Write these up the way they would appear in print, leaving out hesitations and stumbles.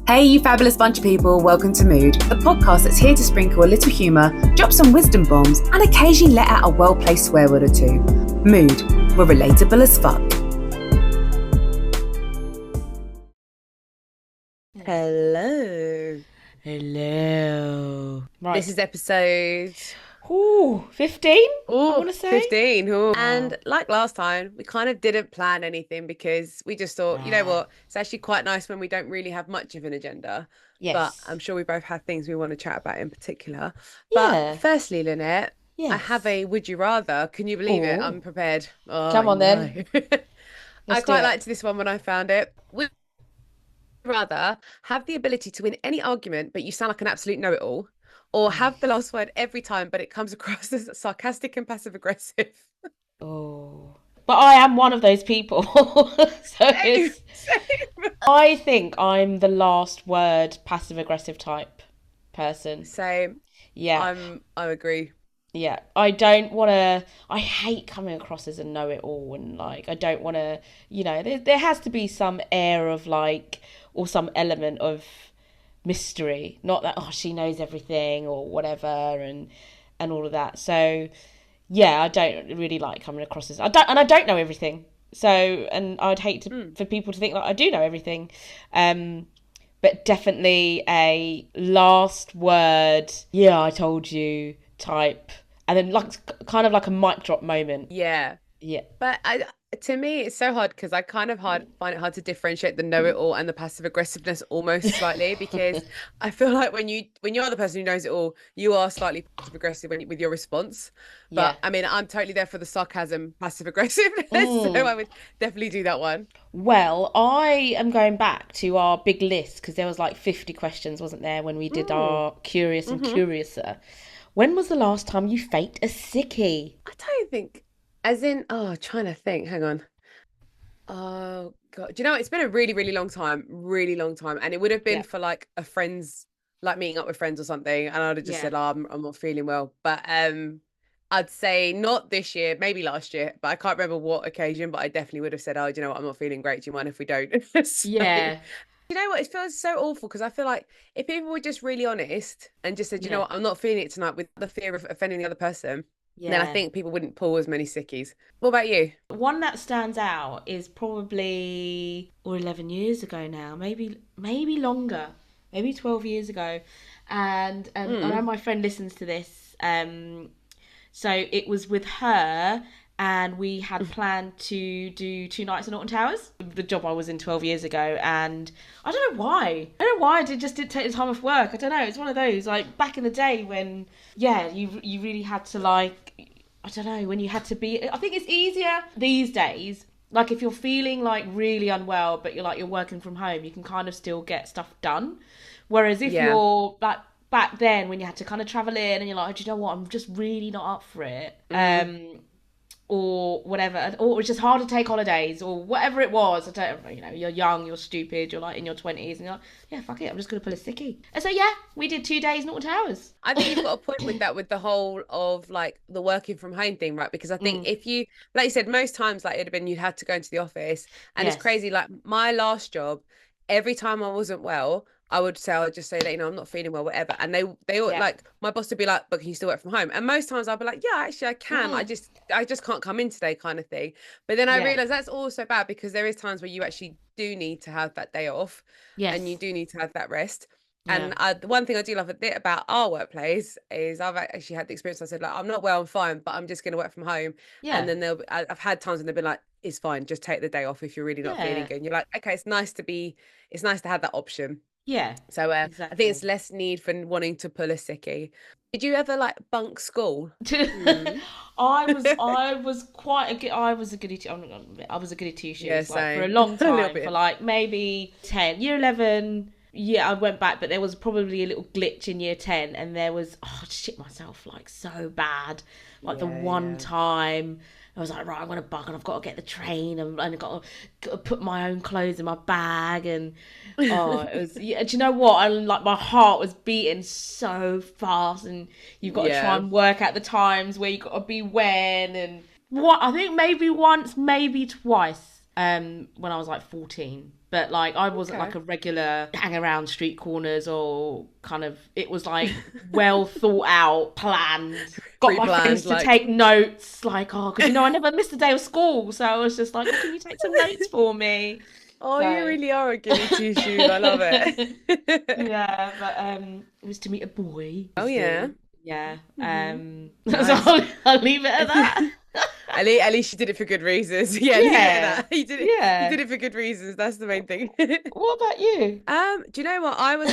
Hey, you fabulous bunch of people, welcome to Mood, the podcast that's here to sprinkle a little humour, drop some wisdom bombs, and occasionally let out a well-placed swear word or two. Mood, we're relatable as fuck. Hello. Hello. Right. This is episode 15, I want to say. 15. Ooh. And like last time, we kind of didn't plan anything because we just thought, you know what, it's actually quite nice when we don't really have much of an agenda. Yes. But I'm sure we both have things we want to chat about in particular. Yeah. But firstly, Lynette, Yes. I have a would you rather. Can you believe it? I'm prepared. Oh, Come on then. I quite liked this one when I found it. Would you rather have the ability to win any argument, but you sound like an absolute know-it-all, or have the last word every time, but it comes across as sarcastic and passive-aggressive? Oh. But I am one of those people. Same. I think I'm the last word passive-aggressive type person. Same. Yeah. I agree. Yeah. I don't want to... I hate coming across as a know-it-all, and like, I don't want to... You know, there has to be some air of like... or some element of mystery, not that she knows everything or whatever and all of that. So yeah, I don't really like coming across as I don't know everything. So, and I'd hate for people to think that I do know everything. But definitely a last word, yeah, I told you type, and then like kind of like a mic drop moment. Yeah. But to me, it's so hard because I kind of find it hard to differentiate the know-it-all and the passive aggressiveness almost slightly, because I feel like when you're the person who knows it all, you are slightly passive aggressive with your response. But I mean, I'm totally there for the sarcasm, passive aggressiveness, so I would definitely do that one. Well, I am going back to our big list because there was like 50 questions, wasn't there, when we did our Curious and Curiouser. When was the last time you faked a sickie? I don't think, as in, trying to think. Hang on. Oh God, do you know what? It's been a really, really long time, and it would have been for like a friend's, like meeting up with friends or something, and I'd have just said, "Oh, I'm not feeling well." But I'd say not this year, maybe last year, but I can't remember what occasion. But I definitely would have said, "Oh, do you know what? I'm not feeling great. Do you mind if we don't?" So, Yeah. you know what? It feels so awful because I feel like if people were just really honest and just said, "You know what? I'm not feeling it tonight," with the fear of offending the other person, then I think people wouldn't pull as many sickies. What about you? One that stands out is probably 11 years ago now, maybe longer, maybe 12 years ago. And I know my friend listens to this. So it was with her, and we had planned to do 2 nights in Norton Towers, the job I was in 12 years ago. And I don't know why. I just didn't take the time off work. I don't know. It's one of those, like, back in the day when, you really had to, like, I don't know, when you had to be... I think it's easier these days. Like, if you're feeling, like, really unwell, but you're working from home, you can kind of still get stuff done. Whereas if you're, like, back then when you had to kind of travel in and you're like, oh, do you know what? I'm just really not up for it. Or whatever, or it was just hard to take holidays, or whatever it was. I don't know, you're young, you're stupid, you're like in your 20s, and you're like, yeah, fuck it, I'm just gonna pull a sickie. And so we did 2 days Norton Towers. I think you've got a point with that, with the whole of like the working from home thing, right? Because I think if you, like you said, most times like it'd have been you'd had to go into the office, and it's crazy. Like my last job, every time I wasn't well, I would just say that, I'm not feeling well, whatever. And they all like, my boss would be like, but can you still work from home? And most times I'd be like, yeah, actually I can. I just can't come in today, kind of thing. But then I realized that's also bad, because there is times where you actually do need to have that day off. Yes. And you do need to have that rest. And the one thing I do love a bit about our workplace is I've actually had the experience. I said, like, I'm not well, I'm fine, but I'm just going to work from home. Yeah. And then I've had times when they've been like, it's fine, just take the day off if you're really not feeling good. And you're like, okay, it's nice to have that option. Yeah. So exactly. I think it's less need for wanting to pull a sickie. Did you ever like bunk school? I was a goody two-shoes like, for a long time, for like maybe 10, year 11. Yeah, I went back, but there was probably a little glitch in year 10, and there was, I shit myself like so bad. Like the one time I was like, right, I'm going to bug, and I've got to get the train, and I've got to put my own clothes in my bag, and it was, do you know what? My heart was beating so fast, and you've got to try and work out the times where you got to be when, and I think maybe once, maybe twice, when I was like 14. But like I wasn't like a regular hang around street corners or kind of, it was like well thought out, planned. Got my friends to take notes, like, oh, because I never missed a day of school, so I was just like, oh, can you take some notes for me? Oh, so... you really are a goody two shoes. I love it. Yeah, but it was to meet a boy. Oh yeah. Yeah. Nice. So I'll leave it at that. At least you did it for good reasons. Yeah, leave it at that. You did it. Yeah. You did it for good reasons. That's the main thing. What about you? Do you know what? I was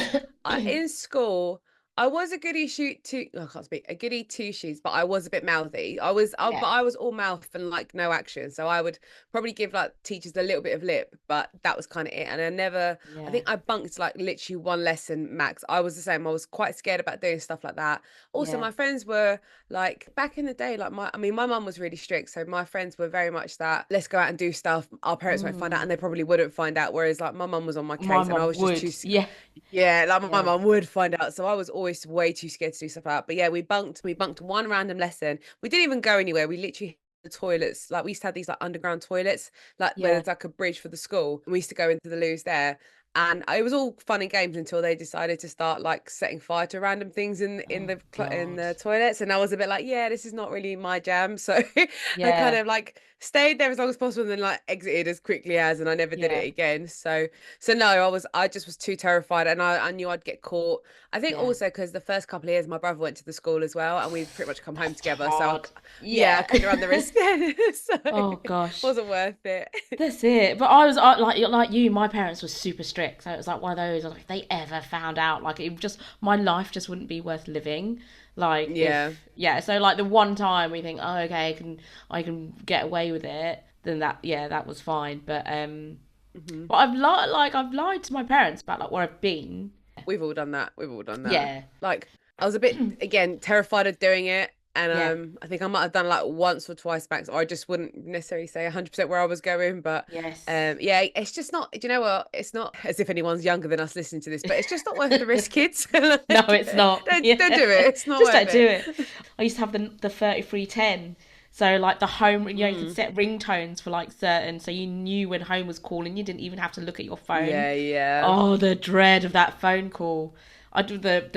in school. I was a goody I can't speak, a goody two shoes, but I was a bit mouthy. But I was all mouth and like no action. So I would probably give like teachers a little bit of lip, but that was kind of it. And I think I bunked like literally one lesson max. I was the same. I was quite scared about doing stuff like that. Also, my friends were like, back in the day, like my mum was really strict. So my friends were very much that, let's go out and do stuff. Our parents won't find out, and they probably wouldn't find out. Whereas like my mum was on my case, and I was just too scared. Yeah, like my mum would find out. So I was always way too scared to do stuff like that. But yeah, we bunked one random lesson. We didn't even go anywhere. We literally had the toilets. Like we used to have these like underground toilets, like where there's like a bridge for the school. And we used to go into the loos there. And it was all fun and games until they decided to start like setting fire to random things in the toilets, and I was a bit like, yeah, this is not really my jam. So I kind of like stayed there as long as possible, and then like exited as quickly as, and I never did it again. So no, I just was too terrified, and I knew I'd get caught. I think also because the first couple of years my brother went to the school as well, and we pretty much come home together. Hard. So I couldn't run the risk. So oh gosh, wasn't worth it. That's it. But I was like you, my parents were super strict, so it was like one of those, like if they ever found out, like it just, my life just wouldn't be worth living. Like so like the one time we think, oh okay, I can get away with it, then that was fine. But but I've lied to my parents about like where I've been. We've all done that. Yeah, like I was a bit again terrified of doing it, and I think I might have done like once or twice max, or I just wouldn't necessarily say 100% where I was going. But it's just not, do you know what, it's not as if anyone's younger than us listening to this, but it's just not worth the risk, kids. No, it's not. Don't do it. It's not just worth do it. I used to have the 3310, so like the home, you could set ringtones for like certain, so you knew when home was calling, you didn't even have to look at your phone. Oh, the dread of that phone call. I do the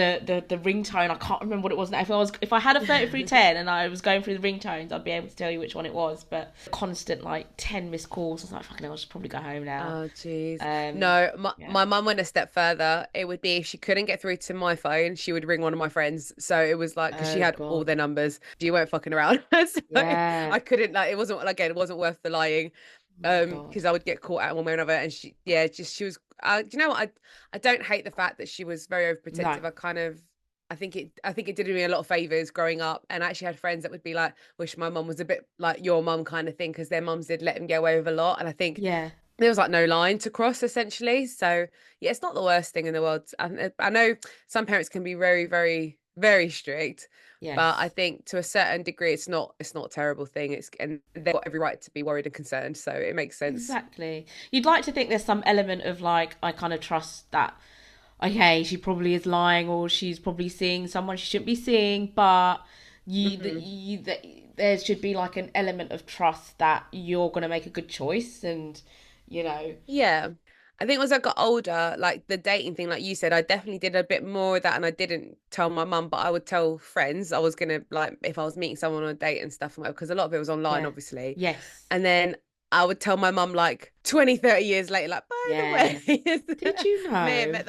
ringtone. I can't remember what it was now. If I had a 3310 and I was going through the ringtones, I'd be able to tell you which one it was. But constant like 10 missed calls. I was like, fucking hell, I should probably go home now. Oh jeez. No, my mum went a step further. It would be if she couldn't get through to my phone, she would ring one of my friends. So it was like, because she had all their numbers. You weren't fucking around. So I couldn't, like, it wasn't worth the lying. Because I would get caught out one way or another, and she was. Do you know what? I don't hate the fact that she was very overprotective. No. I think it did me a lot of favors growing up, and I actually had friends that would be like, wish my mum was a bit like your mum kind of thing, because their mums did let them get away with a lot, and I think there was like no line to cross essentially. So yeah, it's not the worst thing in the world. I know some parents can be very, very, very strict. Yes. But I think to a certain degree, it's not a terrible thing. And they've got every right to be worried and concerned. So it makes sense. Exactly. You'd like to think there's some element of like, I kind of trust that, okay, she probably is lying, or she's probably seeing someone she shouldn't be seeing. But there should be like an element of trust that you're going to make a good choice, and Yeah. I think as I got older, like the dating thing, like you said, I definitely did a bit more of that, and I didn't tell my mum, but I would tell friends. I was going to, like, if I was meeting someone on a date and stuff, because a lot of it was online, obviously. Yes. And then I would tell my mum like 20, 30 years later, like, by the way. Did you know?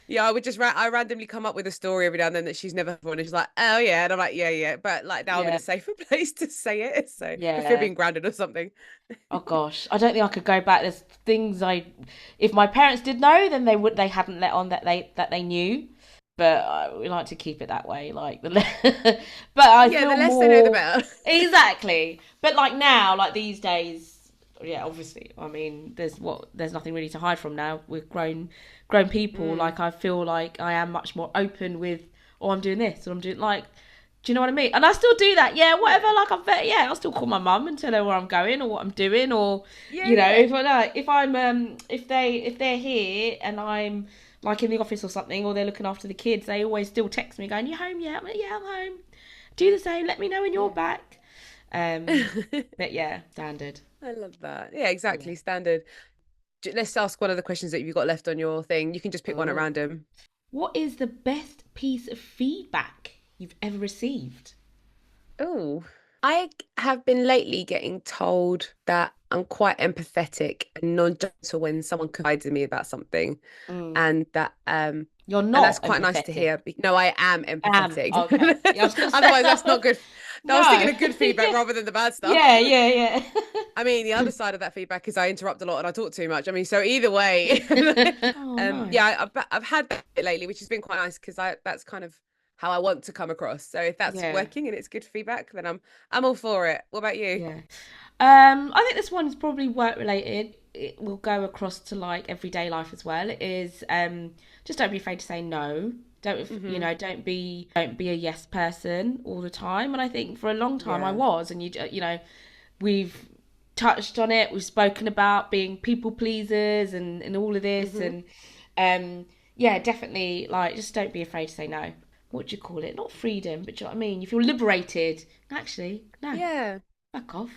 Yeah, I would just I randomly come up with a story every now and then that she's never heard one, and she's like, oh yeah, and I'm like, yeah, but like now I'm in a safer place to say it, so if you're being grounded or something. Oh gosh, I don't think I could go back. There's things if my parents did know, then they hadn't let on that they knew, but we like to keep it that way, like but I feel the less more... they know the better. Exactly, but like now, like these days, obviously, I mean, there's nothing really to hide from now. We're grown people. Like I feel like I am much more open with, I'm doing this, or I'm doing, like, do you know what I mean? And I still do that. Yeah, whatever. Like I'll still call my mum and tell her where I'm going or what I'm doing, or if they're here and I'm like in the office or something, or they're looking after the kids, they always still text me going, "You home yet?" I'm like, "Yeah, I'm home." Do the same. Let me know when you're back. But yeah, standard. I love that. Yeah, exactly. Standard. let's ask one of the questions that you've got left on your thing. You can just pick one at random. What is the best piece of feedback you've ever received? Oh, I have been lately getting told that I'm quite empathetic and non-judgmental when someone confides in me about something, and that You're and not that's quite nice to empathetic. hear. No, I am empathetic. Okay. Yeah, I was gonna say. Otherwise, that's not good. No, I was thinking No. of good feedback rather than the bad stuff. Yeah. I mean, the other side of that feedback is I interrupt a lot and I talk too much. I mean, so either way, Oh, nice. yeah, I've had that lately, which has been quite nice because that's kind of how I want to come across. So if that's Yeah. working and it's good feedback, then I'm all for it. What about you? Yeah. I think this one is probably work related. It will go across to like everyday life as well. It is just don't be afraid to say no. Don't don't be a yes person all the time. And I think for a long time I was, and we've touched on it. We've spoken about being people pleasers and all of this, and definitely like just don't be afraid to say no. What do you call it? Not freedom, but do you know what I mean? You feel liberated. Actually, no. Yeah. Back off.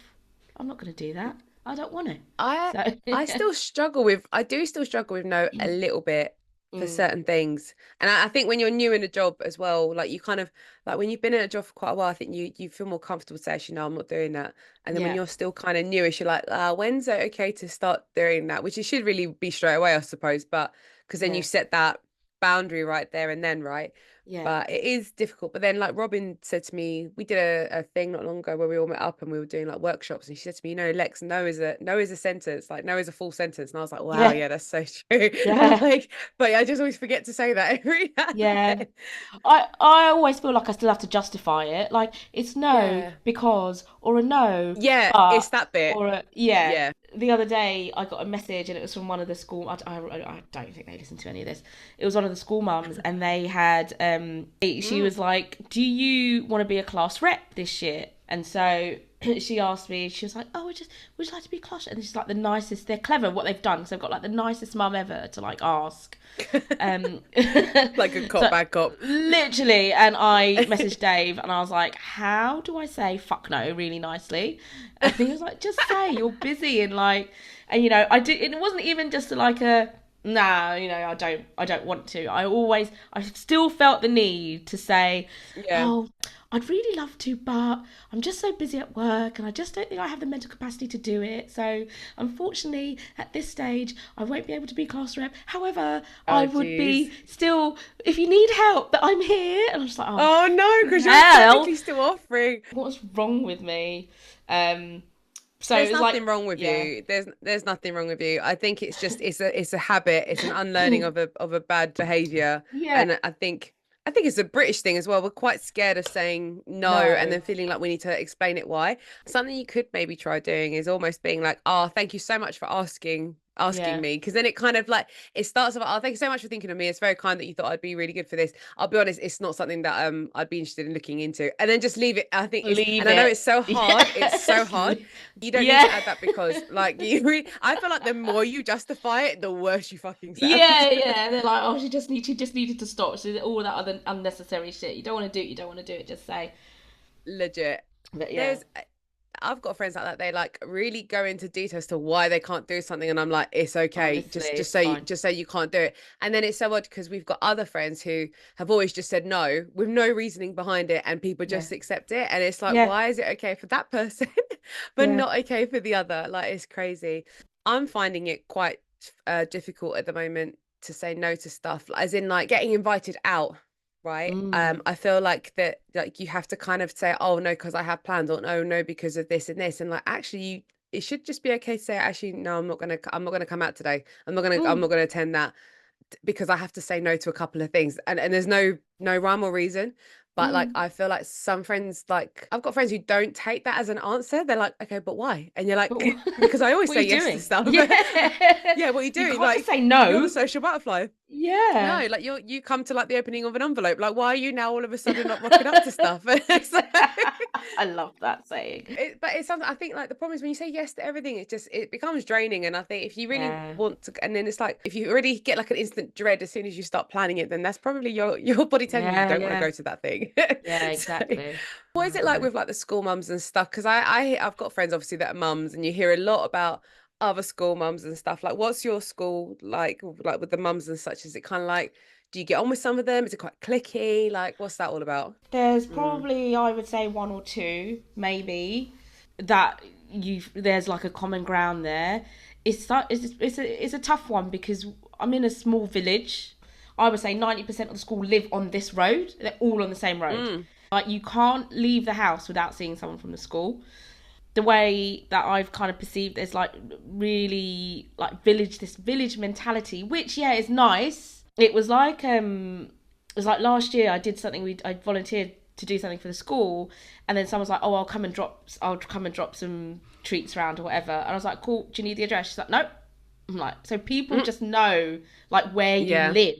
I'm not going to do that. I don't want to. I do still struggle with no a little bit for certain things. And I think when you're new in a job as well, like you kind of like when you've been in a job for quite a while, I think you feel more comfortable to say, actually, no, I'm not doing that. And then when you're still kind of newish, you're like, when's it okay to start doing that? Which it should really be straight away, I suppose. But because then you set that boundary right there and then, right? Yeah. But it is difficult. But then like Robin said to me, we did a thing not long ago where we all met up and we were doing like workshops, and she said to me, Lex, no is a sentence, like no is a full sentence. And I was like, wow, yeah, that's so true. Yeah. Like, but I just always forget to say that every now and then. I always feel like I still have to justify it. Like it's no because or a no. Yeah, but, it's that bit. Or a, yeah. The other day I got a message and it was from one of the school. I don't think they listen to any of this. It was one of the school mums and they had she was like, "Do you want to be a class rep this year?" And so she asked me, she was like, "Oh, would you like to be class rep?" And she's like the nicest. They're clever what they've done, so they've got like the nicest mum ever to like ask. Like a cop, bad cop. Literally. And I messaged Dave and I was like, how do I say fuck no really nicely? And he was like, just say you're busy and like, and I did. It wasn't even just like a no, I don't want to. I still felt the need to say, oh, I'd really love to, but I'm just so busy at work and I just don't think I have the mental capacity to do it. So unfortunately, at this stage, I won't be able to be class rep. However, I would be still, if you need help, that I'm here. And I'm just like, oh no, because you're technically still offering. What's wrong with me? So there's nothing wrong with you. There's nothing wrong with you. I think it's just it's a habit. It's an unlearning of a bad behavior. Yeah. And I think it's a British thing as well. We're quite scared of saying no and then feeling like we need to explain it why. Something you could maybe try doing is almost being like, oh, thank you so much for asking me, because then it kind of like it starts off, oh, thank you so much for thinking of me, it's very kind that you thought I'd be really good for this. I'll be honest, it's not something that I'd be interested in looking into, and then just leave it. I think I know it's so hard. It's so hard. You don't need to add that because like I feel like the more you justify it, the worse you fucking sound. They're like, oh, she just needed to stop. So all that other unnecessary shit you don't want to do, it, just say legit. But I've got friends like that. They like really go into detail as to why they can't do something, and I'm like, it's okay. Honestly, just say you can't do it. And then it's so odd because we've got other friends who have always just said no with no reasoning behind it, and people just accept it. And it's like, why is it okay for that person, but not okay for the other? Like, it's crazy. I'm finding it quite difficult at the moment to say no to stuff, as in like getting invited out. Right. I feel like that, like you have to kind of say, oh no, because I have plans, or no, because of this and this, and like actually it should just be okay to say, actually no, I'm not gonna come out today. I'm not gonna attend that because I have to say no to a couple of things, and there's no rhyme or reason. But like I feel like some friends, like I've got friends who don't take that as an answer. They're like, okay, but why? And you're like, because I always say yes to stuff. Yeah, what are you doing? You can't like just say no. You're the social butterfly. Yeah. No, like you come to like the opening of an envelope. Like, why are you now all of a sudden not rocking up to stuff? I love that saying. But it's something, I think like the problem is when you say yes to everything, it becomes draining. And I think if you really want to, and then it's like if you already get like an instant dread as soon as you start planning it, then that's probably your body telling you don't want to go to that thing. Yeah, exactly. What is it like with like the school mums and stuff? Because I've got friends obviously that are mums, and you hear a lot about other school mums and stuff. Like, what's your school like with the mums and such? Is it kind of like, do you get on with some of them? Is it quite cliquey? Like, what's that all about? There's probably, I would say, one or two, maybe, that there's like a common ground there. It's a tough one because I'm in a small village. I would say 90% of the school live on this road. They're all on the same road. Like, you can't leave the house without seeing someone from the school. The way that I've kind of perceived there's like really like this village mentality, which is nice. It was like last year I did something. I volunteered to do something for the school, and then someone's like, "Oh, I'll come and drop some treats around or whatever." And I was like, "Cool, do you need the address?" She's like, "Nope." I'm like, so people just know like where you live,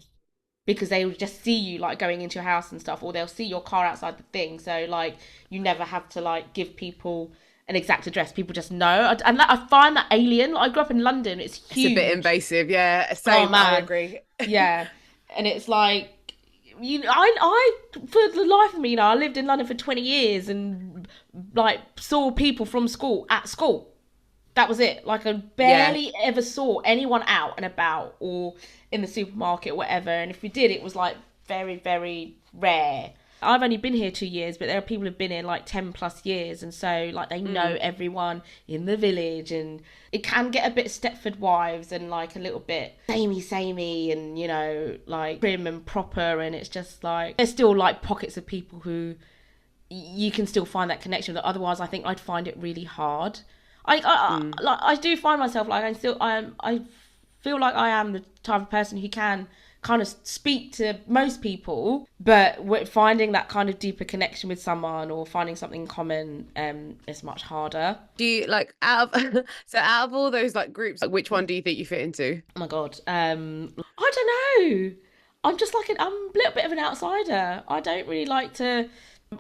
because they'll just see you like going into your house and stuff, or they'll see your car outside the thing. So like you never have to like give people an exact address. People just know. And I find that alien. Like, I grew up in London. It's huge. It's a bit invasive. Yeah. Same. Oh, man. I agree. Yeah. And it's like, I for the life of me, I lived in London for 20 years and like saw people from school at school. That was it. Like, I barely ever saw anyone out and about or in the supermarket or whatever. And if we did, it was like very, very rare. I've only been here 2 years, but there are people who've been here like 10 plus years. And so like they know everyone in the village, and it can get a bit Stepford Wives and like a little bit samey and, like prim and proper. And it's just like, there's still like pockets of people who you can still find that connection with. Otherwise, I think I'd find it really hard. I do find myself like I feel like I am the type of person who can kind of speak to most people, but finding that kind of deeper connection with someone or finding something in common is much harder. Do you like out of all those like groups, like, which one do you think you fit into? Oh my god, I don't know. I'm just like I'm a little bit of an outsider. I don't really like to.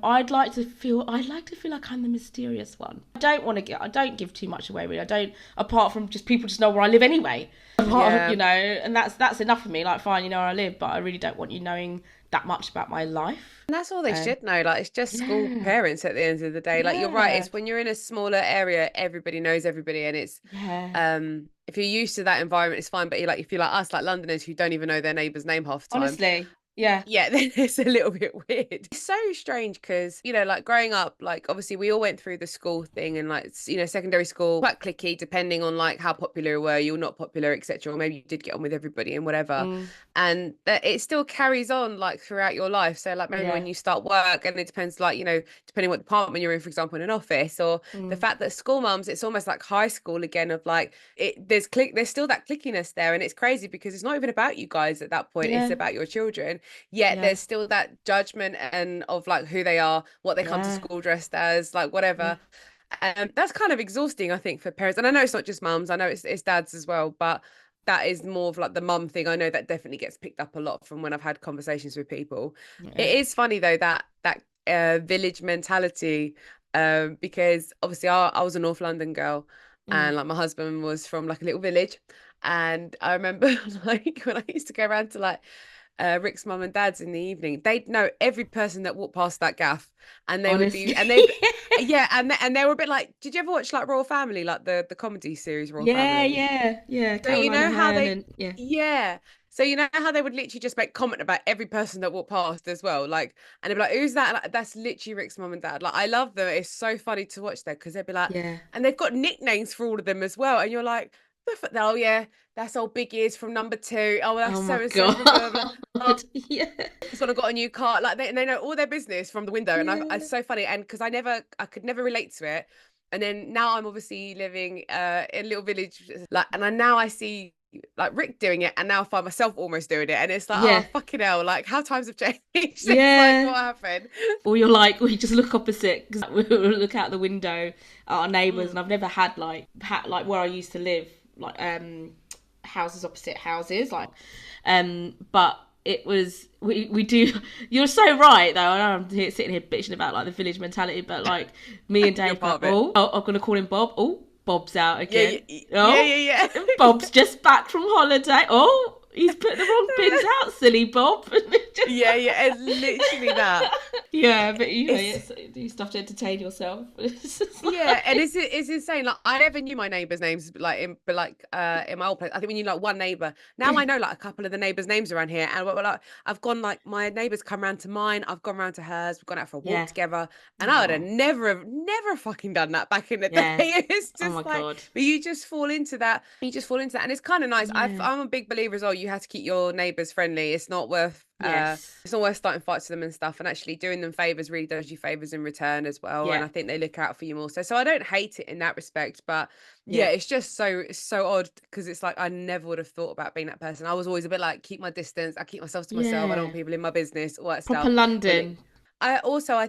I'd like to feel like I'm the mysterious one. I don't give too much away, really. I don't, apart from just people just know where I live anyway. And that's enough for me. Like, fine, you know where I live, but I really don't want you knowing that much about my life. And that's all they should know. Like, it's just school parents at the end of the day. Like, you're right. It's when you're in a smaller area, everybody knows everybody, and it's if you're used to that environment, it's fine. But if you're like us, like Londoners who don't even know their neighbour's name half the time. Honestly. Yeah, then it's a little bit weird. It's so strange because, like growing up, like obviously we all went through the school thing, and like, secondary school, quite cliquey, depending on like how popular you were, you're not popular, etc. Or maybe you did get on with everybody and whatever. And it still carries on like throughout your life. So like maybe when you start work, and it depends, like, depending what department you're in, for example, in an office, or the fact that school mums, it's almost like high school again, of like there's still that clickiness there. And it's crazy because it's not even about you guys at that point. It's about your children. Yet there's still that judgment and of like who they are, what they come to school dressed as, like whatever. That's kind of exhausting, I think, for parents. And I know it's not just mums, I know it's dads as well, but that is more of like the mum thing. I know that definitely gets picked up a lot from when I've had conversations with people. It is funny though, that village mentality, because obviously I was a North London girl, and like my husband was from like a little village. And I remember like when I used to go around to like Rick's mum and dad's in the evening, they'd know every person that walked past that gaff, and they would be, and they and they were a bit like, did you ever watch like Royal Family, like the comedy series Royal Family? So you know how so you know how they would literally just make comment about every person that walked past as well, like, and they'd be like, who's that? Like, that's literally Rick's mum and dad. Like, I love them. It's so funny to watch them because they'd be like, and they've got nicknames for all of them as well, and you're like, oh yeah, that's old Big Ears from number 2. Oh, that's so and so. This one, I got a new car. Like they know all their business from the window, and it's so funny. And because I could never relate to it, and then now I'm obviously living in a little village, like, and now I see like Rick doing it, and now I find myself almost doing it, and it's like, oh fucking hell, like how times have changed. It's like, what happened? Or you're like, we just look opposite, because we look out the window at our neighbours, and I've never had like where I used to live, like houses opposite houses, like but it was we do, you're so right though. I know I'm sitting here bitching about like the village mentality, but like me and Dave like, I'm gonna call him Bob. Bob's out again. Yeah. Bob's just back from holiday. He's put the wrong bins out, silly Bob. It's literally that. Yeah, but do stuff to entertain yourself. Yeah, and it's insane. Like I never knew my neighbours' names, like in my old place. I think we knew like one neighbour. Now I know like a couple of the neighbours' names around here, and we're like I've gone like my neighbours come round to mine. I've gone round to hers. We've gone out for a walk together, and I would have never fucking done that back in the day. It's just like, God. But you just fall into that. You just fall into that, and it's kind of nice. I'm a big believer as well. You have to keep your neighbours friendly. It's not worth. It's not worth starting fights with them and stuff, and actually doing them favors really does you favors in return as well. And I think they look out for you more. So I don't hate it in that respect, but it's just it's so odd because it's like I never would have thought about being that person. I was always a bit like keep my distance. I keep myself to myself. I don't want people in my business, all that Proper stuff. London. I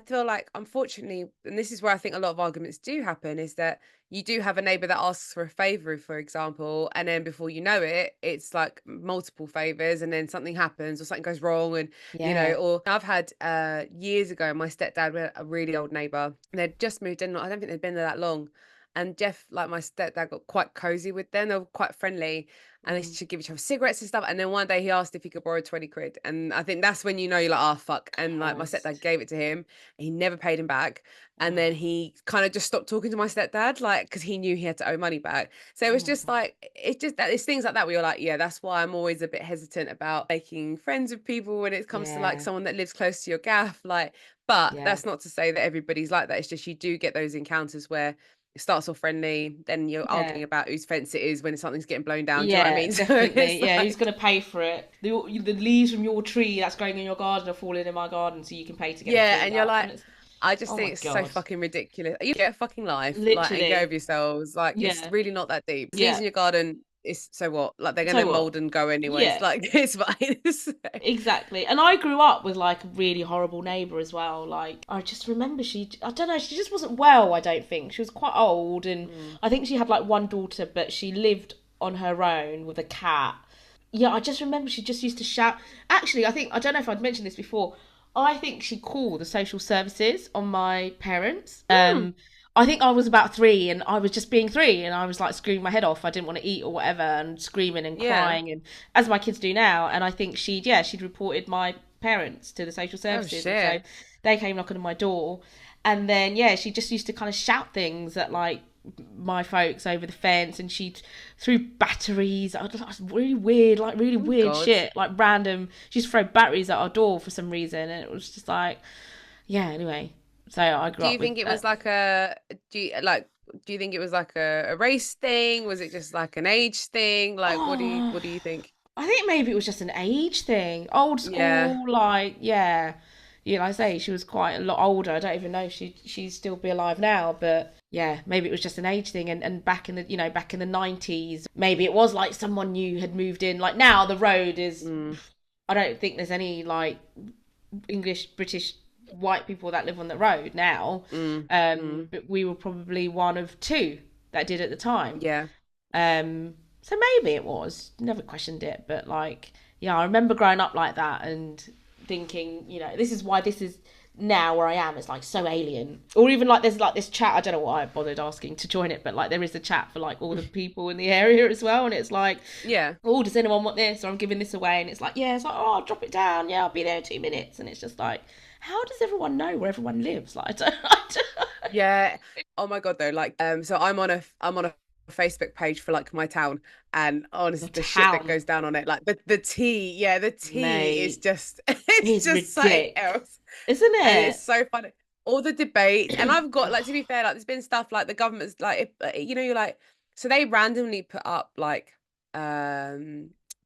feel like, unfortunately, and this is where I think a lot of arguments do happen, is that you do have a neighbor that asks for a favor, for example, and then before you know it, it's like multiple favors, and then something happens or something goes wrong, and or I've had years ago, my stepdad had a really old neighbor, and they'd just moved in. I don't think they'd been there that long. And Jeff, like my stepdad, got quite cozy with them. They were quite friendly, and they should give each other cigarettes and stuff. And then one day he asked if he could borrow 20 quid. And I think that's when you know you're like, oh, fuck. And like my stepdad gave it to him. And he never paid him back. And then he kind of just stopped talking to my stepdad, like, because he knew he had to owe money back. So it was just like, it's things like that where you're like, yeah, that's why I'm always a bit hesitant about making friends with people when it comes to like someone that lives close to your gaff. Like, but that's not to say that everybody's like that. It's just you do get those encounters where it starts off friendly, then you're arguing about whose fence it is when something's getting blown down. Do you know what I mean? Definitely. So who's going to pay for it? The leaves from your tree that's growing in your garden are falling in my garden, so you can pay to get it. And you're like, I just think it's so fucking ridiculous. You get a fucking life, literally. Like, and go over yourselves. Like, it's really not that deep. Leaves in your garden. It's so what? Like they're gonna mold and go anyway. It's like it's fine. Exactly. And I grew up with like a really horrible neighbour as well. Like I just remember she just wasn't well, I don't think. She was quite old, and I think she had like one daughter, but she lived on her own with a cat. Yeah, I just remember she just used to shout. Actually, I don't know if I'd mentioned this before. I think she called the social services on my parents. I think I was about 3 and I was just being 3 and I was like screaming my head off. I didn't want to eat or whatever and screaming and crying, and as my kids do now. And I think she'd reported my parents to the social services. And so they came knocking on my door, and then she just used to kind of shout things at like my folks over the fence, and she threw batteries. Really weird, like really weird shit, like random. She used to throw batteries at our door for some reason, and it was just like, anyway. So I grew up. Do you think it was like do you think it was like a race thing? Was it just like an age thing? Like, what do you think? I think maybe it was just an age thing. Old school, like, like I say, she was quite a lot older. I don't even know if she'd still be alive now, but maybe it was just an age thing. And back in the 90s, maybe it was like someone new had moved in. Like now the road is, I don't think there's any like English, British, white people that live on the road now. But we were probably one of 2 that did at the time. So maybe it was, never questioned it, but like I remember growing up like that and thinking, this is why this is now where I am. It's like so alien. Or even like there's like this chat, I don't know why I bothered asking to join it, but like there is a chat for like all the people in the area as well, and it's like, oh, does anyone want this, or I'm giving this away, and it's like, it's like, oh, I'll drop it down, I'll be there in 2 minutes, and it's just like, how does everyone know where everyone lives? Like, I don't... Oh my god, though. Like, so I'm on a Facebook page for like my town, and honestly, the shit that goes down on it, like the tea, the tea is just it's just something else, isn't it? And it's so funny. All the debates, and I've got like, to be fair, like there's been stuff like the government's like, you're like, so they randomly put up like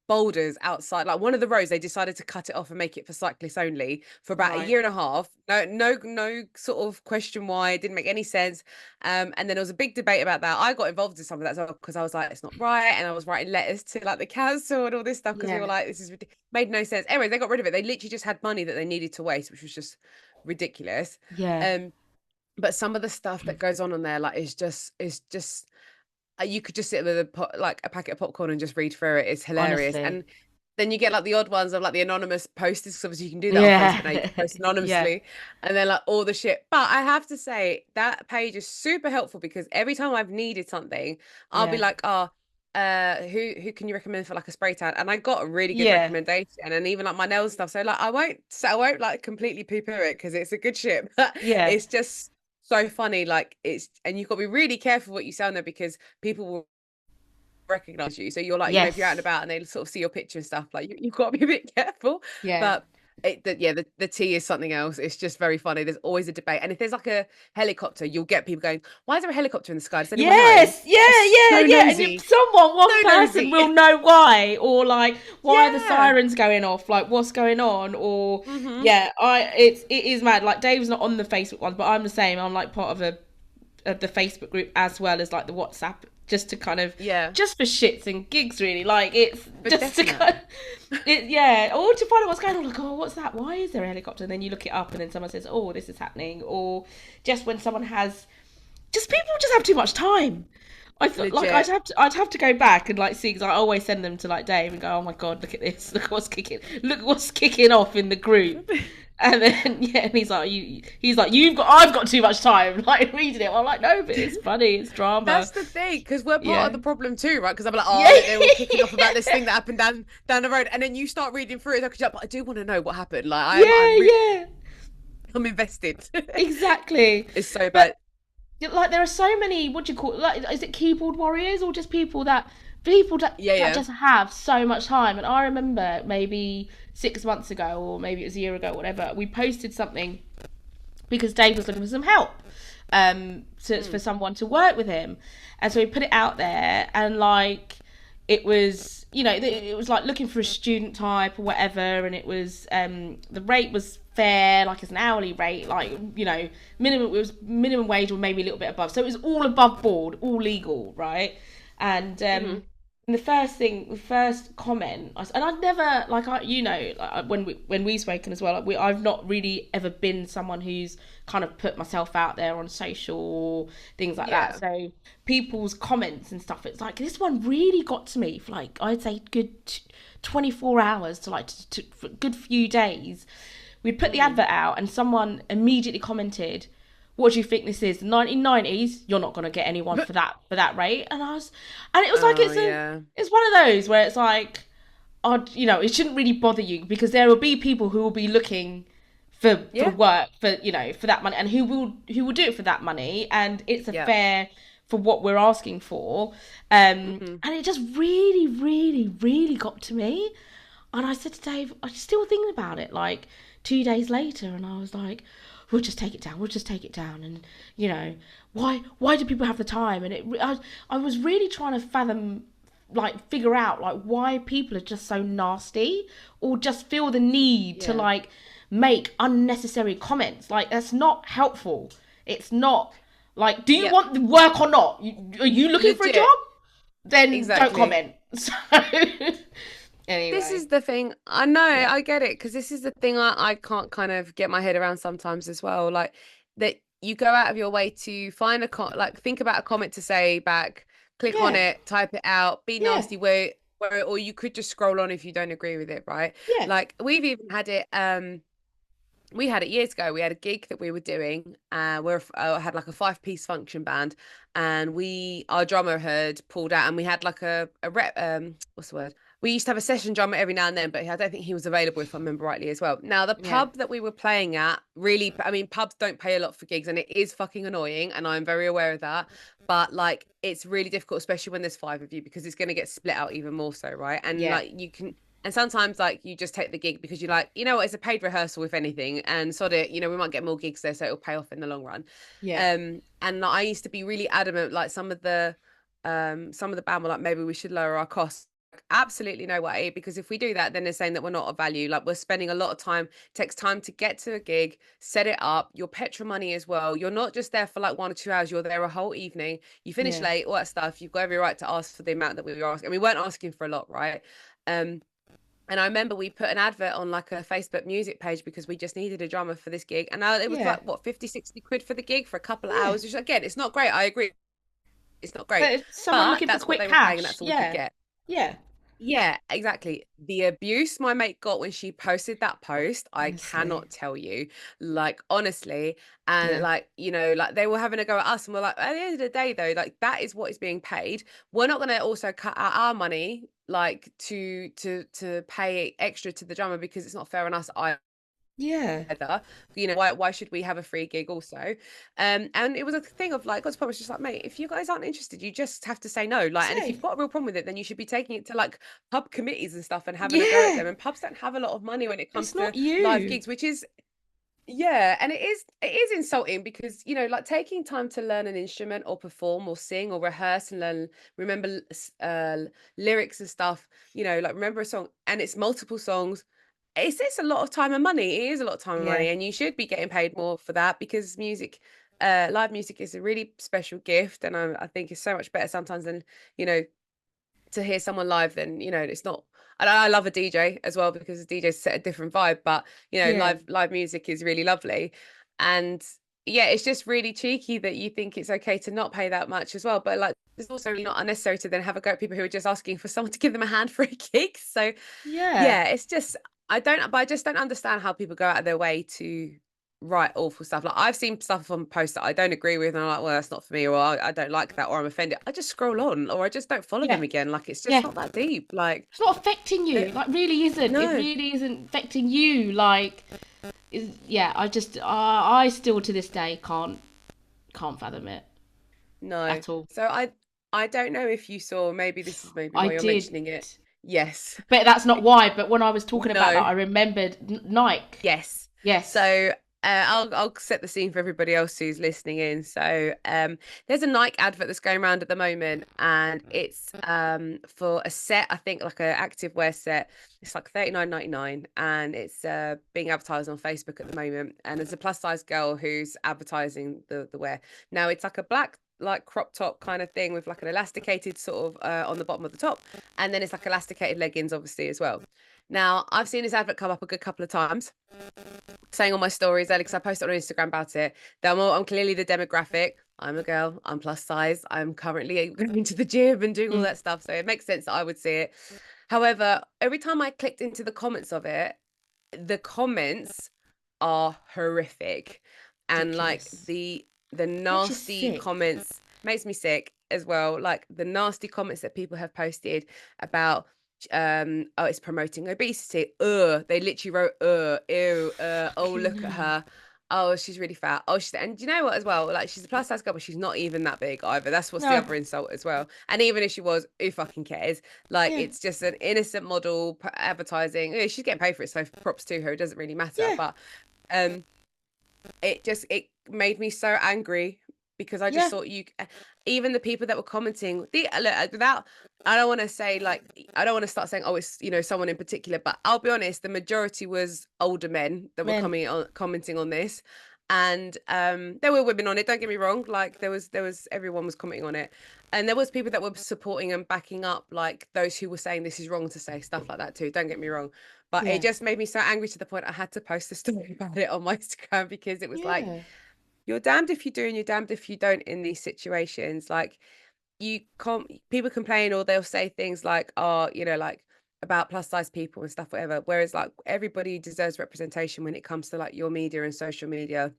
boulders outside, like one of the roads, they decided to cut it off and make it for cyclists only for about a year and a half. No sort of question why. It didn't make any sense. And then there was a big debate about that. I got involved in some of that as well because I was like, it's not right, and I was writing letters to like the council and all this stuff because we were like, this is made no sense. Anyway, they got rid of it. They literally just had money that they needed to waste, which was just ridiculous. But some of the stuff that goes on there, like, is just you could just sit with a packet of popcorn and just read through it. It's hilarious. Honestly. And then you get like the odd ones of like the anonymous posters, because obviously you can do that on Facebook now, you can post anonymously, and then like all the shit. But I have to say that page is super helpful because every time I've needed something, I'll be like, who can you recommend for like a spray tan? And I got a really good recommendation, and even like my nails stuff. So like I won't like completely poo-poo it because it's a good shit. But it's just so funny. Like and you've got to be really careful what you say on there because people will recognize you. So you're like, if you're out and about and they sort of see your picture and stuff, like you've got to be a bit careful. But the tea is something else. It's just very funny. There's always a debate, and if there's like a helicopter, you'll get people going, "Why is there a helicopter in the sky? Does anyone know?" And one person will know why, or like why the sirens going off, like what's going on, or it is mad. Like Dave's not on the Facebook one, but I'm the same. I'm like part of the Facebook group as well as like the WhatsApp. Just to kind of just for shits and gigs, really. Like it's for just definite. To kind of, or to find out what's going on. Like, oh, what's that? Why is there a helicopter? And then you look it up, and then someone says, "Oh, this is happening." Or just when someone has, people just have too much time. I thought like I'd have to go back and like see because I always send them to like Dave and go, "Oh my god, look at this! Look what's kicking off in the group." And then and he's like, I've got too much time like reading it. I'm like, no, but it's funny, it's drama. That's the thing, because we're part of the problem too, right? Because I'm like, they were kicking off about this thing that happened down the road, and then you start reading through it. Like, but I do want to know what happened. Like, I'm invested. Exactly. It's so bad. But, like, there are so many. What do you call it? Like, is it keyboard warriors or just people that that just have so much time? And I remember maybe 6 months ago, or maybe it was a year ago, whatever, we posted something because Dave was looking for some help for someone to work with him, and so we put it out there, and like it was it was like looking for a student type or whatever, and it was the rate was fair, like it's an hourly rate, like minimum wage or maybe a little bit above, so it was all above board, all legal, right? And and the first comment, and I'd never, like, when we've spoken as well, like I've not really ever been someone who's kind of put myself out there on social things like that. So people's comments and stuff, it's like this one really got to me for like I'd say good 24 hours to like for a good few days. We put the advert out, and someone immediately commented, "What do you think this is? The 1990s? You're not going to get anyone for that rate." And it was like it's one of those where it's like, it shouldn't really bother you because there will be people who will be looking for work for that money, and who will do it for that money, and it's a fair for what we're asking for. And it just really, really, really got to me. And I said to Dave, I'm still thinking about it like 2 days later, and I was like, we'll just take it down. And why do people have the time? And I was really trying to figure out like why people are just so nasty, or just feel the need to like make unnecessary comments. Like, that's not helpful. It's not like, do you want the work or not? Are you looking for a job? Then don't comment. So anyway. This is the thing. I know, I get it, because this is the thing I can't kind of get my head around sometimes as well. Like, that you go out of your way to find think about a comment to say back, click on it, type it out, be nasty where or you could just scroll on if you don't agree with it, right? Yeah. Like, we've even had it. We had it years ago. We had a gig that we were doing. Had like a 5-piece function band, and our drummer had pulled out, and we had like a rep. What's the word? We used to have a session drummer every now and then, but I don't think he was available, if I remember rightly, as well. Now, the pub that we were playing at, really, I mean, pubs don't pay a lot for gigs, and it is fucking annoying, and I'm very aware of that. But like, it's really difficult, especially when there's 5 of you, because it's going to get split out even more so, right? And like, you can. And sometimes, like, you just take the gig because you're like, you know what, it's a paid rehearsal, if anything, and sod it, we might get more gigs there, so it'll pay off in the long run. Yeah. And I used to be really adamant, like, some of the band were like, maybe we should lower our costs. Absolutely no way, because if we do that, then they're saying that we're not of value. Like, we're spending a lot of time, takes time to get to a gig, set it up, your petrol money as well. You're not just there for like 1 or 2 hours, you're there a whole evening, you finish late, all that stuff. You've got every right to ask for the amount that we were asking, and we weren't asking for a lot, right? And I remember we put an advert on like a Facebook music page because we just needed a drummer for this gig. And it was like, what, 50, 60 quid for the gig for a couple of hours, which, again, it's not great. I agree. It's not great. But if someone looking for quick cash, and that's all we could get. Yeah. Yeah, exactly. The abuse my mate got when she posted that post, I Honestly. cannot tell you. Like, honestly. And Yeah. like, you know, like they were having a go at us, and we're like, at the end of the day, though, like that is what is being paid. We're not gonna also cut out our money, like to pay extra to the drummer, because it's not fair on us Yeah. either. You know, why should we have a free gig also? And it was a thing of like, God's promise, just like, mate, if you guys aren't interested, you just have to say no. Like, and if you've Say. got a real problem with it, then you should be taking it to like pub committees and stuff and having a go at Yeah. them. And pubs don't have a lot of money when it comes It's to not live you. gigs, which is, yeah, and it is insulting, because you know, like taking time to learn an instrument or perform or sing or rehearse and learn, remember lyrics and stuff, you know, like remember a song, and it's multiple songs. It's a lot of time and money. It is a lot of time and Yeah. money, and you should be getting paid more for that, because music, live music is a really special gift, and I think it's so much better sometimes than, you know, to hear someone live than, you know, it's not. And I love a DJ as well, because the DJs set a different vibe, but you know, Yeah. live music is really lovely. And yeah, it's just really cheeky that you think it's okay to not pay that much as well. But like, it's also really not unnecessary to then have a go at people who are just asking for someone to give them a hand for a gig. So Yeah. yeah, it's just, I just don't understand how people go out of their way to write awful stuff. Like, I've seen stuff on posts that I don't agree with, and I'm like, well, that's not for me, or I don't like that, or I'm offended. I just scroll on, or I just don't follow Yeah. them again. Like, it's just Yeah. not that deep. Like, It's not affecting you. it, Like, really isn't. It no, really isn't affecting you. Like, yeah. I still to this day can't fathom it no. at all. So I don't know if you saw. Maybe this is maybe I why you're did, mentioning it. Yes. but that's not why. But when I was talking about that, No. I remembered Nike. Yes. Yes. So I'll set the scene for everybody else who's listening in. So there's a Nike advert that's going around at the moment, and it's for a set, I think like a active wear set. It's like 39.99, and it's being advertised on Facebook at the moment. And there's a plus size girl who's advertising the wear. Now it's like a black like crop top kind of thing with like an elasticated sort of on the bottom of the top, and then it's like elasticated leggings obviously as well. Now, I've seen this advert come up a good couple of times, saying on my stories earlier, because I posted on Instagram about it, that I'm clearly the demographic. I'm a girl, I'm plus size, I'm currently going to the gym and doing all Mm. that stuff. So it makes sense that I would see it. However, every time I clicked into the comments of it, the comments are horrific. And like Ridiculous. the Makes you nasty sick. comments makes me sick as well. Like the nasty comments that people have posted about oh, it's promoting obesity. They literally wrote ew, oh, Fucking look at hell. her. Oh, she's really fat. Oh, she's, and you know what as well? Like, she's a plus size girl, but she's not even that big either. That's what's the No. other insult as well. And even if she was, who fucking cares? Like, Yeah. it's just an innocent model advertising. She's getting paid for it, so props to her. It doesn't really matter. Yeah. But um it made me so angry, because I just Yeah. thought, you even the people that were commenting, look, without, I don't want to say like, I don't want to start saying, oh, it's, you know, someone in particular, but I'll be honest, the majority was older men that were Men. commenting on this. And there were women on it, don't get me wrong, like there was everyone was commenting on it, and there was people that were supporting and backing up like those who were saying this is wrong to say stuff like that too, don't get me wrong. But it Yeah. just made me so angry to the point I had to post a story about it on my Instagram, because it was like, Yeah. you're damned if you do and you're damned if you don't in these situations. Like, you can't, people complain, or they'll say things like, oh, you know, like about plus size people and stuff, whatever. Whereas like everybody deserves representation when it comes to like your media and social media,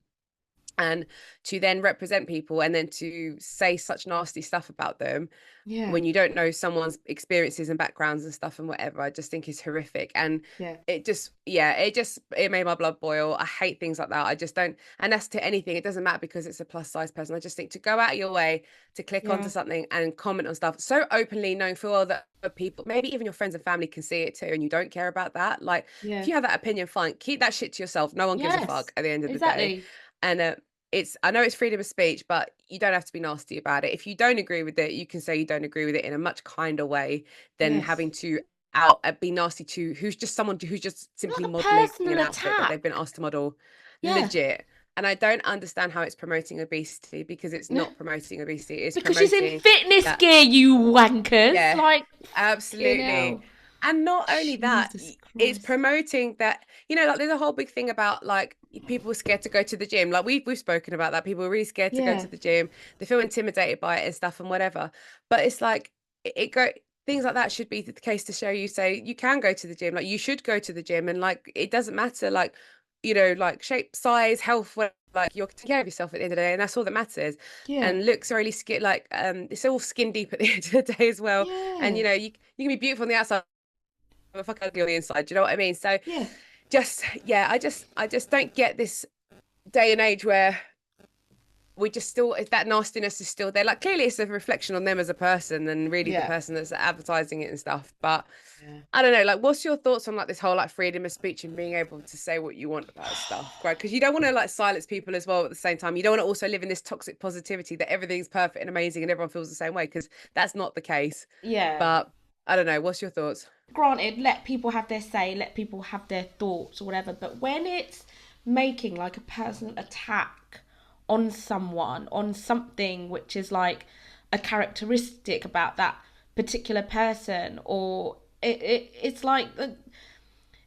and to then represent people and then to say such nasty stuff about them Yeah. when you don't know someone's experiences and backgrounds and stuff and whatever, I just think is horrific. And Yeah. it made my blood boil. I hate things like that. I just don't, and that's to anything, it doesn't matter because it's a plus size person. I just think to go out of your way to click onto Yeah. something and comment on stuff so openly, knowing full well that other people, maybe even your friends and family, can see it too, and you don't care about that. Like, if Yeah. you have that opinion, fine, keep that shit to yourself. No one gives a Yes. fuck at the end of the day. Exactly. And it's, I know it's freedom of speech, but you don't have to be nasty about it. If you don't agree with it, you can say you don't agree with it in a much kinder way than Yes. having to out be nasty to who's just someone who's just Like simply a modeling personal an outfit that attack. they've been asked to model. Yeah. Legit. And I don't understand how it's promoting obesity, because it's not promoting obesity. It's Because she's in promoting fitness that. gear, you wankers. Yeah, Like, you absolutely. know. And not only that, Jesus it's Christ. promoting that, you know, like there's a whole big thing about like people are scared to go to the gym. Like we've spoken about that. People are really scared to go Yeah. to the gym. They feel intimidated by it and stuff and whatever. But it's like it go things like that should be the case to show you, say you can go to the gym, like you should go to the gym, and like it doesn't matter, like, you know, like shape, size, health, whatever, like you're taking care of yourself at the end of the day, and that's all that matters. Yeah. And looks are really skin, like it's all skin deep at the end of the day as well. And Yeah. you know, you can be beautiful on the outside but fuck ugly on the inside, do you know what I mean? So Yeah. just I just don't get this day and age where we just still, if that nastiness is still there, like clearly it's a reflection on them as a person and really the Yeah. person that's advertising it and stuff. But Yeah. I don't know, like what's your thoughts on like this whole like freedom of speech and being able to say what you want about stuff, right? Because you don't want to like silence people as well at the same time. You don't want to also live in this toxic positivity that everything's perfect and amazing and everyone feels the same way, because that's not the case. Yeah. But I don't know, what's your thoughts? Granted, let people have their say, let people have their thoughts or whatever, but when it's making like a personal attack on someone, on something which is like a characteristic about that particular person, or it's like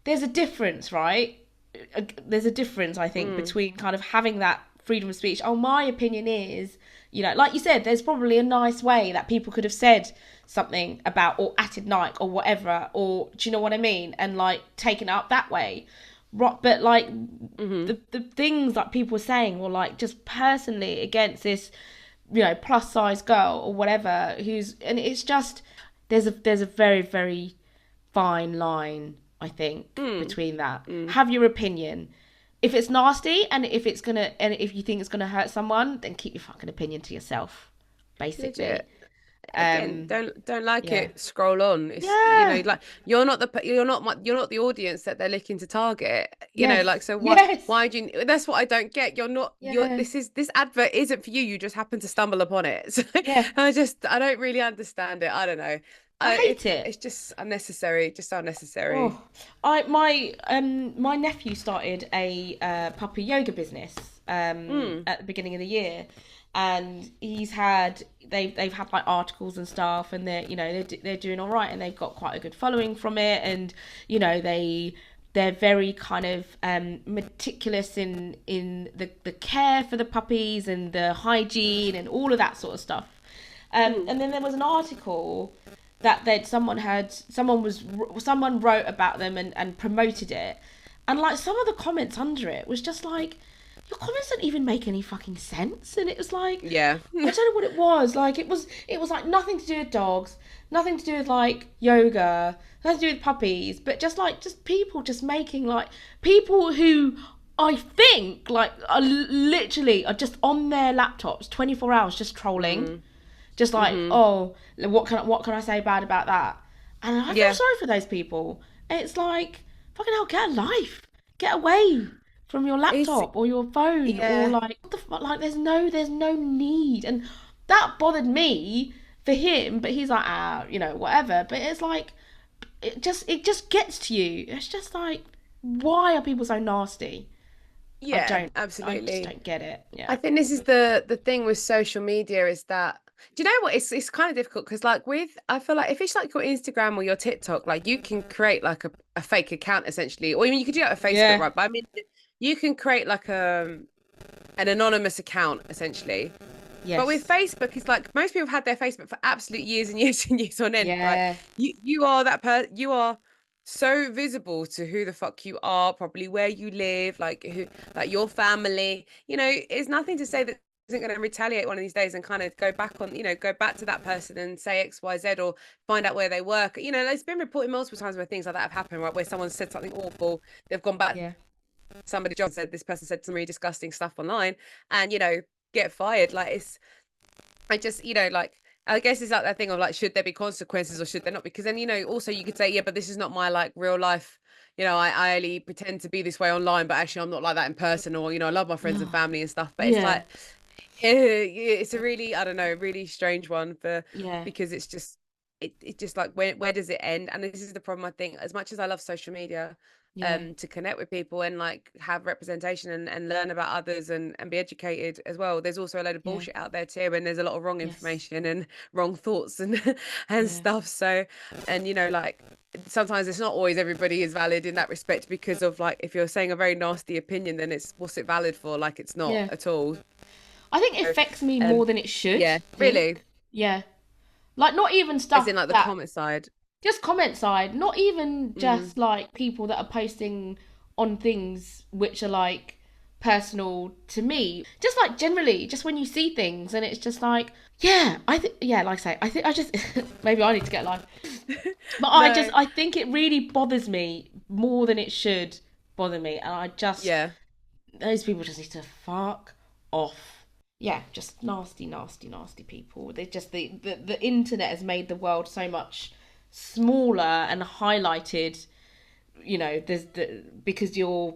there's a difference, right? There's a difference, I think, between kind of having that freedom of speech. Oh, my opinion is, you know, like you said, there's probably a nice way that people could have said something about, or added Nike or whatever, or do you know what I mean? And like taken it up that way. But like the things that people were saying were like just personally against this, you know, plus size girl or whatever, and it's just there's a very, very fine line, I think, between that. Have your opinion. If it's nasty and if it's gonna, and if you think it's gonna hurt someone, then keep your fucking opinion to yourself, basically. Legit. Again, don't like yeah. it, scroll on. It's, Yeah. you know, like you're not the audience that they're looking to target, you know, Yes. like, so Yes. why do you, that's what I don't get. You're not Yeah. this advert isn't for you, you just happen to stumble upon it. So Yeah. I don't really understand it. I don't know. I hate it. It's just unnecessary, just unnecessary. Oh, my nephew started a puppy yoga business at the beginning of the year, and they've had like articles and stuff, and they're doing all right, and they've got quite a good following from it, and you know they're very kind of meticulous in the care for the puppies and the hygiene and all of that sort of stuff. And then there was an article that someone wrote about them and promoted it, and like some of the comments under it was just like, your comments don't even make any fucking sense. And it was like, Yeah. I don't know what it was. Like it was like nothing to do with dogs, nothing to do with like yoga, nothing to do with puppies, but just people just making like people who I think like are literally are just on their laptops 24 hours just trolling. Just like, oh, what can I say bad about that? And I feel sorry for those people. It's like, fucking hell, get a life. Get away from your laptop or your phone or like, what the fuck? Like, there's no need. And that bothered me for him, but he's like, you know, whatever. But it's like, it just gets to you. It's just like, why are people so nasty? Yeah, absolutely. I just don't get it. Yeah. I think this is the thing with social media, is that, do you know what, it's kind of difficult because like I feel like if it's like your Instagram or your TikTok, like you can create like a fake account essentially, or even you could do it on Facebook, right? But I mean, you can create like an anonymous account essentially. Yes. But with Facebook, it's like most people have had their Facebook for absolute years and years and years on end. Yeah. Right? You are that person. You are so visible to who the fuck you are, probably where you live, like your family. You know, it's nothing to say that isn't going to retaliate one of these days and kind of go back to that person and say X, Y, Z, or find out where they work. You know, there's been reported multiple times where things like that have happened, right? Where someone said something awful, they've gone back. Yeah. Somebody John said this person said some really disgusting stuff online, and you know, get fired. Like I guess it's like that thing of like, should there be consequences or should there not? Because then, you know, also you could say, yeah, but this is not my like real life. You know, I only pretend to be this way online, but actually I'm not like that in person, or, you know, I love my friends and family and stuff. But it's like, it's a really, I don't know, really strange one because it's just, it just like, where does it end? And this is the problem, I think, as much as I love social media, to connect with people and like have representation and learn about others and be educated as well. There's also a load of bullshit out there too, and there's a lot of wrong information and wrong thoughts and stuff. So, and you know, like sometimes it's not always everybody is valid in that respect, because of like, if you're saying a very nasty opinion, then what's it valid for? Like it's not at all. I think it affects me more than it should. Yeah, really. Yeah. Like, not even stuff as in like the that, comment side. just comment side, not even just like people that are posting on things which are like personal to me, just like generally, just when you see things and it's just like, like I say, I think I just maybe I need to get a life. But No. I think it really bothers me more than it should bother me, and I just, those people just need to fuck off. Yeah, just nasty, nasty, nasty people. They just, the internet has made the world so much smaller and highlighted. You know, because you're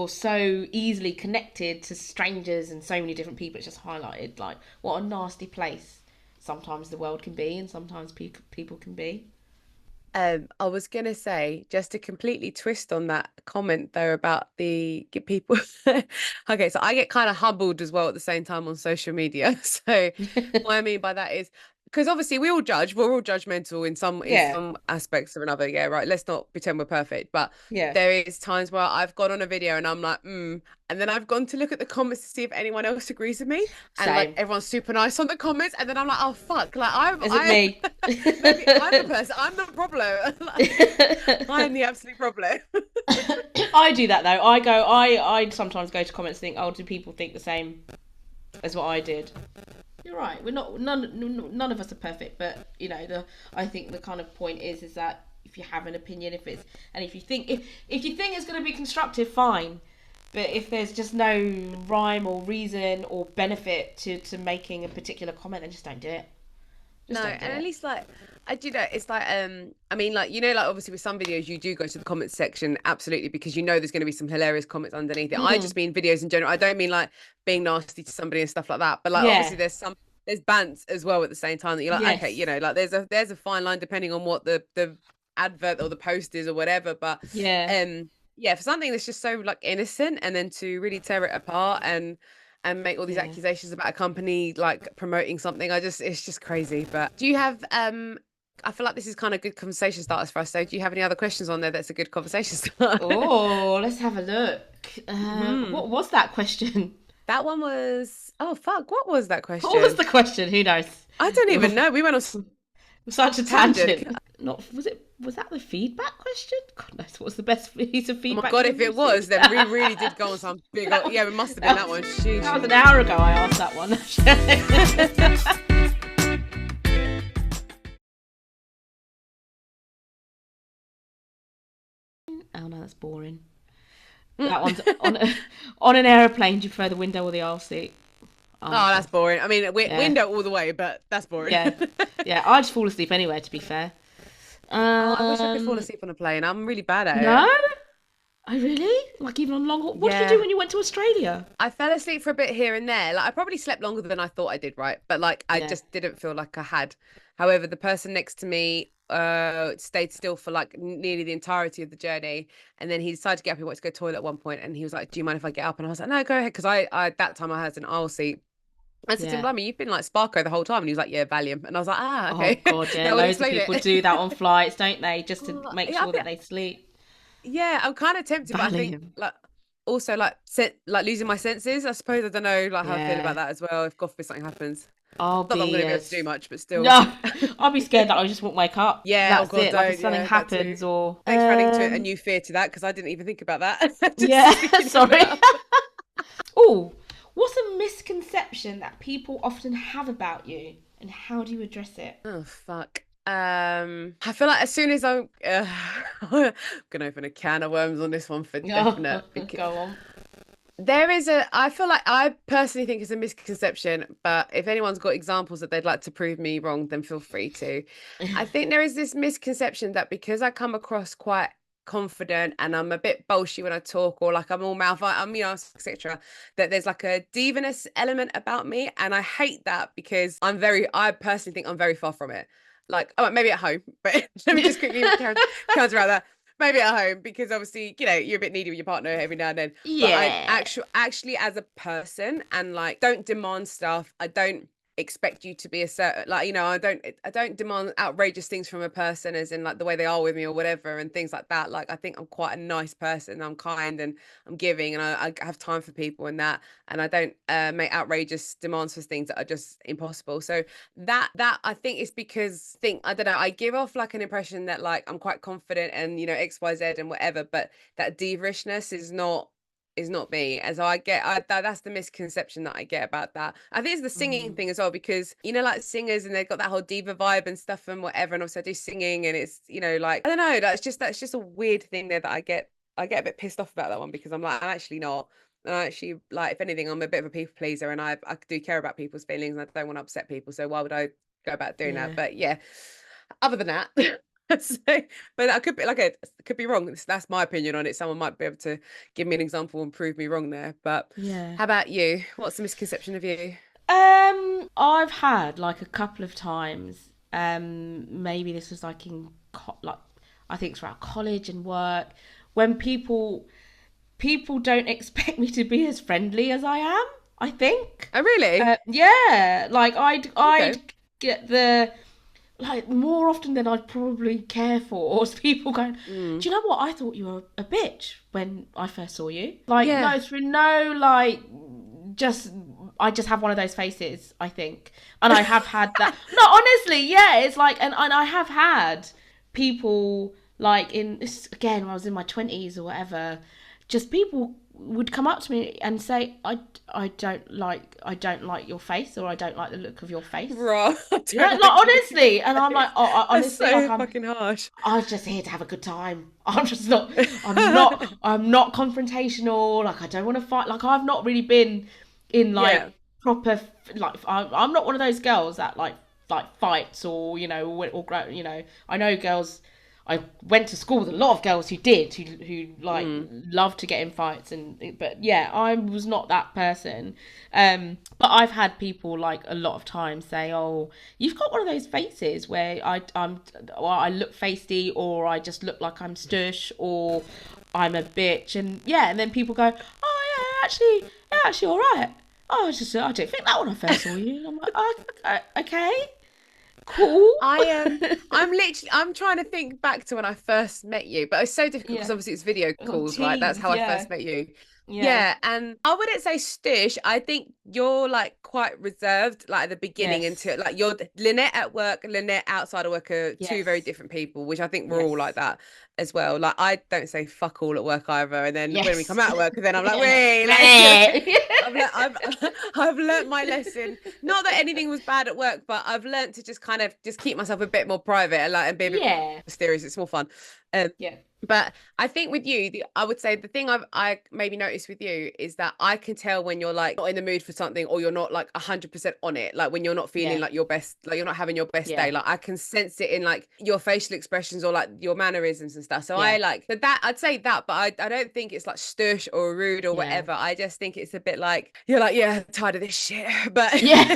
so easily connected to strangers and so many different people. It's just highlighted like what a nasty place sometimes the world can be, and sometimes people can be. I was gonna say, just to completely twist on that comment though about the get people. Okay, so I get kind of humbled as well at the same time on social media. So what I mean by that is, because obviously we all judge, we're all judgmental in some aspects or another. Yeah, right. Let's not pretend we're perfect, but there is times where I've gone on a video and I'm like, and then I've gone to look at the comments to see if anyone else agrees with me, and like everyone's super nice on the comments, and then I'm like, oh fuck, like Is it me? maybe I'm the person, I'm the problem. I'm the absolute problem. I do that though. I sometimes go to comments and think, oh, do people think the same as what I did? You're right. We're not, none of us are perfect, but you know, I think the kind of point is that if you have an opinion, if you think it's going to be constructive, fine. But if there's just no rhyme or reason or benefit to making a particular comment, then just don't do it. At least like I do know it's like I mean, like, you know, like obviously with some videos you do go to the comments section, absolutely, because you know there's going to be some hilarious comments underneath it. I just mean videos in general. I don't mean like being nasty to somebody and stuff like that, but like obviously there's bants as well at the same time that you're like, okay, you know, like there's a fine line depending on what the advert or the post is or whatever, but for something that's just so like innocent, and then to really tear it apart and make all these accusations about a company like promoting something, it's just crazy. But do you have I feel like this is kind of good conversation starters for us, so do you have any other questions on there that's a good conversation starter? Oh, let's have a look. What was that question? That one was, oh fuck, what was that question? What was the question? Who knows? I don't even know. We went on such a tangent. Was that the feedback question? God knows what's the best piece of feedback. Oh my god, if it was, then we really did go on some big yeah, it must have been that one. Sheesh. That was an hour ago I asked that one. Oh no, that's boring. That one's on an aeroplane. Do you prefer the window or the aisle seat? Oh, that's boring. I mean, window all the way, but that's boring. Yeah. I just fall asleep anywhere, to be fair. I wish I could fall asleep on a plane. I'm really bad at it. No? Oh, really? Like even on long haul? What did you do when you went to Australia? I fell asleep for a bit here and there. Like I probably slept longer than I thought I did, right? But like I just didn't feel like I had. However, the person next to me stayed still for like nearly the entirety of the journey, and then he decided to get up. He wanted to go to the toilet at one point, and he was like, do you mind if I get up? And I was like, no, go ahead, because I that time I had an aisle seat. I said to him, Blimey, you've been like Sparko the whole time. And he was like, yeah, Valium. And I was like, okay. Oh god, yeah. Loads of people do that on flights, don't they? Just to make sure that they sleep. Yeah, I'm kind of tempted, Valium. But I think like also like losing my senses. I suppose, I don't know like how I feel about that as well. If God forbid something happens. Not that I'm going to be able to do much, but still. No, I'll be scared that I just won't wake up. Yeah, that's it. Like if something happens or... Thanks for adding a new fear to that, because I didn't even think about that. Sorry. Oh, what's a misconception that people often have about you, and how do you address it? Oh, fuck. I feel like as soon as I'm gonna open a can of worms on this one for definite. Go on. I feel like I personally think it's a misconception, but if anyone's got examples that they'd like to prove me wrong, then feel free to. I think there is this misconception that because I come across quite confident and I'm a bit bolshy when I talk, or like I'm all mouth, I'm, you know, etc., that there's like a divaness element about me, and I hate that because I personally think I'm very far from it. Like, oh, maybe at home, but let me just quickly counter out that. Maybe at home, because obviously, you know, you're a bit needy with your partner every now and then. Yeah. But I actually as a person, and like, don't demand stuff. I don't expect you to be a certain, like, you know, I don't demand outrageous things from a person, as in like the way they are with me or whatever and things like that. Like, I think I'm quite a nice person. I'm kind and I'm giving, and I have time for people and that, and I don't make outrageous demands for things that are just impossible. So that I think is because I don't know, I give off like an impression that like I'm quite confident and, you know, XYZ and whatever, but that diva-ishness is not me. As that's the misconception that I get about that. I think it's the singing thing as well, because, you know, like singers and they've got that whole diva vibe and stuff and whatever, and also I do singing, and it's, you know, like, I don't know, that's just a weird thing there that I get a bit pissed off about that one, because I'm like, I'm actually not. And I actually, like, if anything, I'm a bit of a people pleaser, and I do care about people's feelings, and I don't want to upset people, so why would I go about doing that? But yeah, other than that, so, but I could be like, it could be wrong. That's my opinion on it. Someone might be able to give me an example and prove me wrong there. But Yeah. how about you? What's the misconception of you? I've had like a couple of times. Maybe this was like like, I think throughout college and work, when people don't expect me to be as friendly as I am, I think. Oh, really? Yeah, like I'd Okay. get the, like, more often than I'd probably care for, or people going, do you know what? I thought you were a bitch when I first saw you. Like, Yeah. no, through no, like, I just have one of those faces, I think. And I have had that. No, honestly, yeah, it's like, and I have had people, like, in this, again, when I was in my 20s or whatever, just people would come up to me and say, I don't like your face, or I don't like the look of your face. Bro, Yeah, like, honestly, and I'm like, honestly, so like, I'm fucking harsh. I was just here to have a good time. I'm not confrontational. Like, I don't want to fight. Like, I've not really been in like proper, like, I'm not one of those girls that like fights, or, you know, or you know, I know girls. I went to school with a lot of girls who like love to get in fights, but yeah, I was not that person. But I've had people, like, a lot of times say, "Oh, you've got one of those faces where I look feisty, or I just look like I'm stush, or I'm a bitch," and yeah, and then people go, "Oh yeah, actually all right. Oh, I didn't think that when I first saw you." And I'm like, "Oh, okay." Cool. I'm trying to think back to when I first met you, but it's so difficult because obviously it's video calls, right? That's how I first met you. Yeah, and I wouldn't say stish. I think you're like quite reserved, like at the beginning, until like you're Lynette at work, Lynette outside of work are two very different people, which I think we're all like that as well. Like, I don't say fuck all at work either, and then when we come out of work, then I'm like, wait, I've learnt my lesson. Not that anything was bad at work, but I've learnt to just kind of just keep myself a bit more private and be a bit mysterious. It's more fun. But I think with you, I would say the thing I maybe noticed with you is that I can tell when you're like not in the mood for something, or you're not like 100% on it. Like when you're not feeling like your best, like you're not having your best day. Like I can sense it in like your facial expressions or like your mannerisms and stuff. So I like that. I'd say that, but I don't think it's like stush or rude or whatever. I just think it's a bit like you're like, yeah, tired of this shit. But yeah.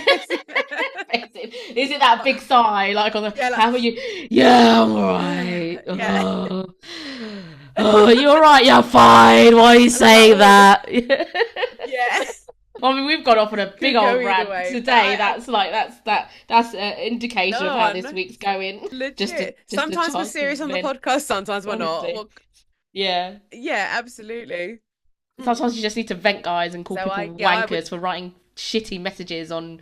Is it that big sigh, like on the how are you? Yeah, I'm alright. Oh, you're right. Yeah, fine. Why are you saying that? Yeah. I mean, we've gone off on a big old rant today. That's an indication of how this week's going. Legit. Sometimes we're serious on the podcast, sometimes we're not. Yeah. Yeah, absolutely. Sometimes you just need to vent, guys, and call people wankers for writing shitty messages on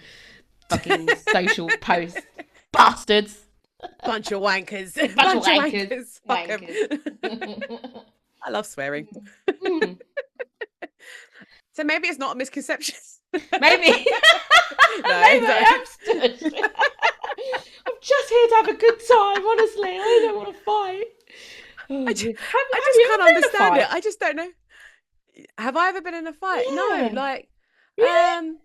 fucking social posts. Bastards. Bunch of wankers. Bunch of wankers. I love swearing. So maybe it's not a misconception. Maybe. No, maybe I am stood. I'm just here to have a good time, honestly. I don't want to fight. I just can't understand it. I just don't know. Have I ever been in a fight? Yeah. No, like, really?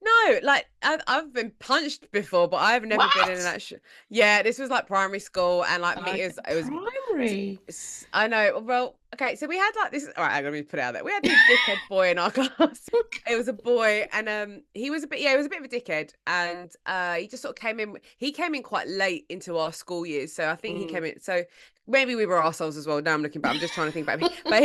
no, like I've been punched before, but I've never been in an actual. Yeah, this was like primary school, and like me, it was memory. I know. Well, okay, so we had like this. All right, I'm gonna put it out there. We had this dickhead boy in our class. It was a boy, and he was a bit, yeah, he was a bit of a dickhead, and he just sort of came in. He came in quite late into our school years, so I think he came in. So maybe we were arseholes as well. Now I'm looking back, I'm just trying to think about him. But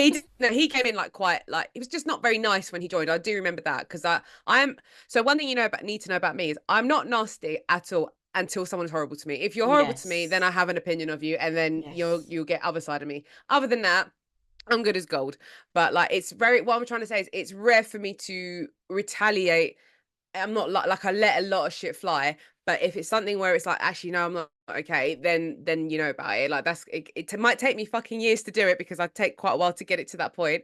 he came in like quite like he was just not very nice when he joined. I do remember that because I'm so one thing need to know about me is I'm not nasty at all until someone's horrible to me. If you're horrible to me, then I have an opinion of you, and then you'll get other side of me. Other than that, I'm good as gold. But like what I'm trying to say is it's rare for me to retaliate. I'm not like I let a lot of shit fly. But if it's something where it's like, actually, no, I'm not okay, then you know about it. Like it might take me fucking years to do it because I take quite a while to get it to that point.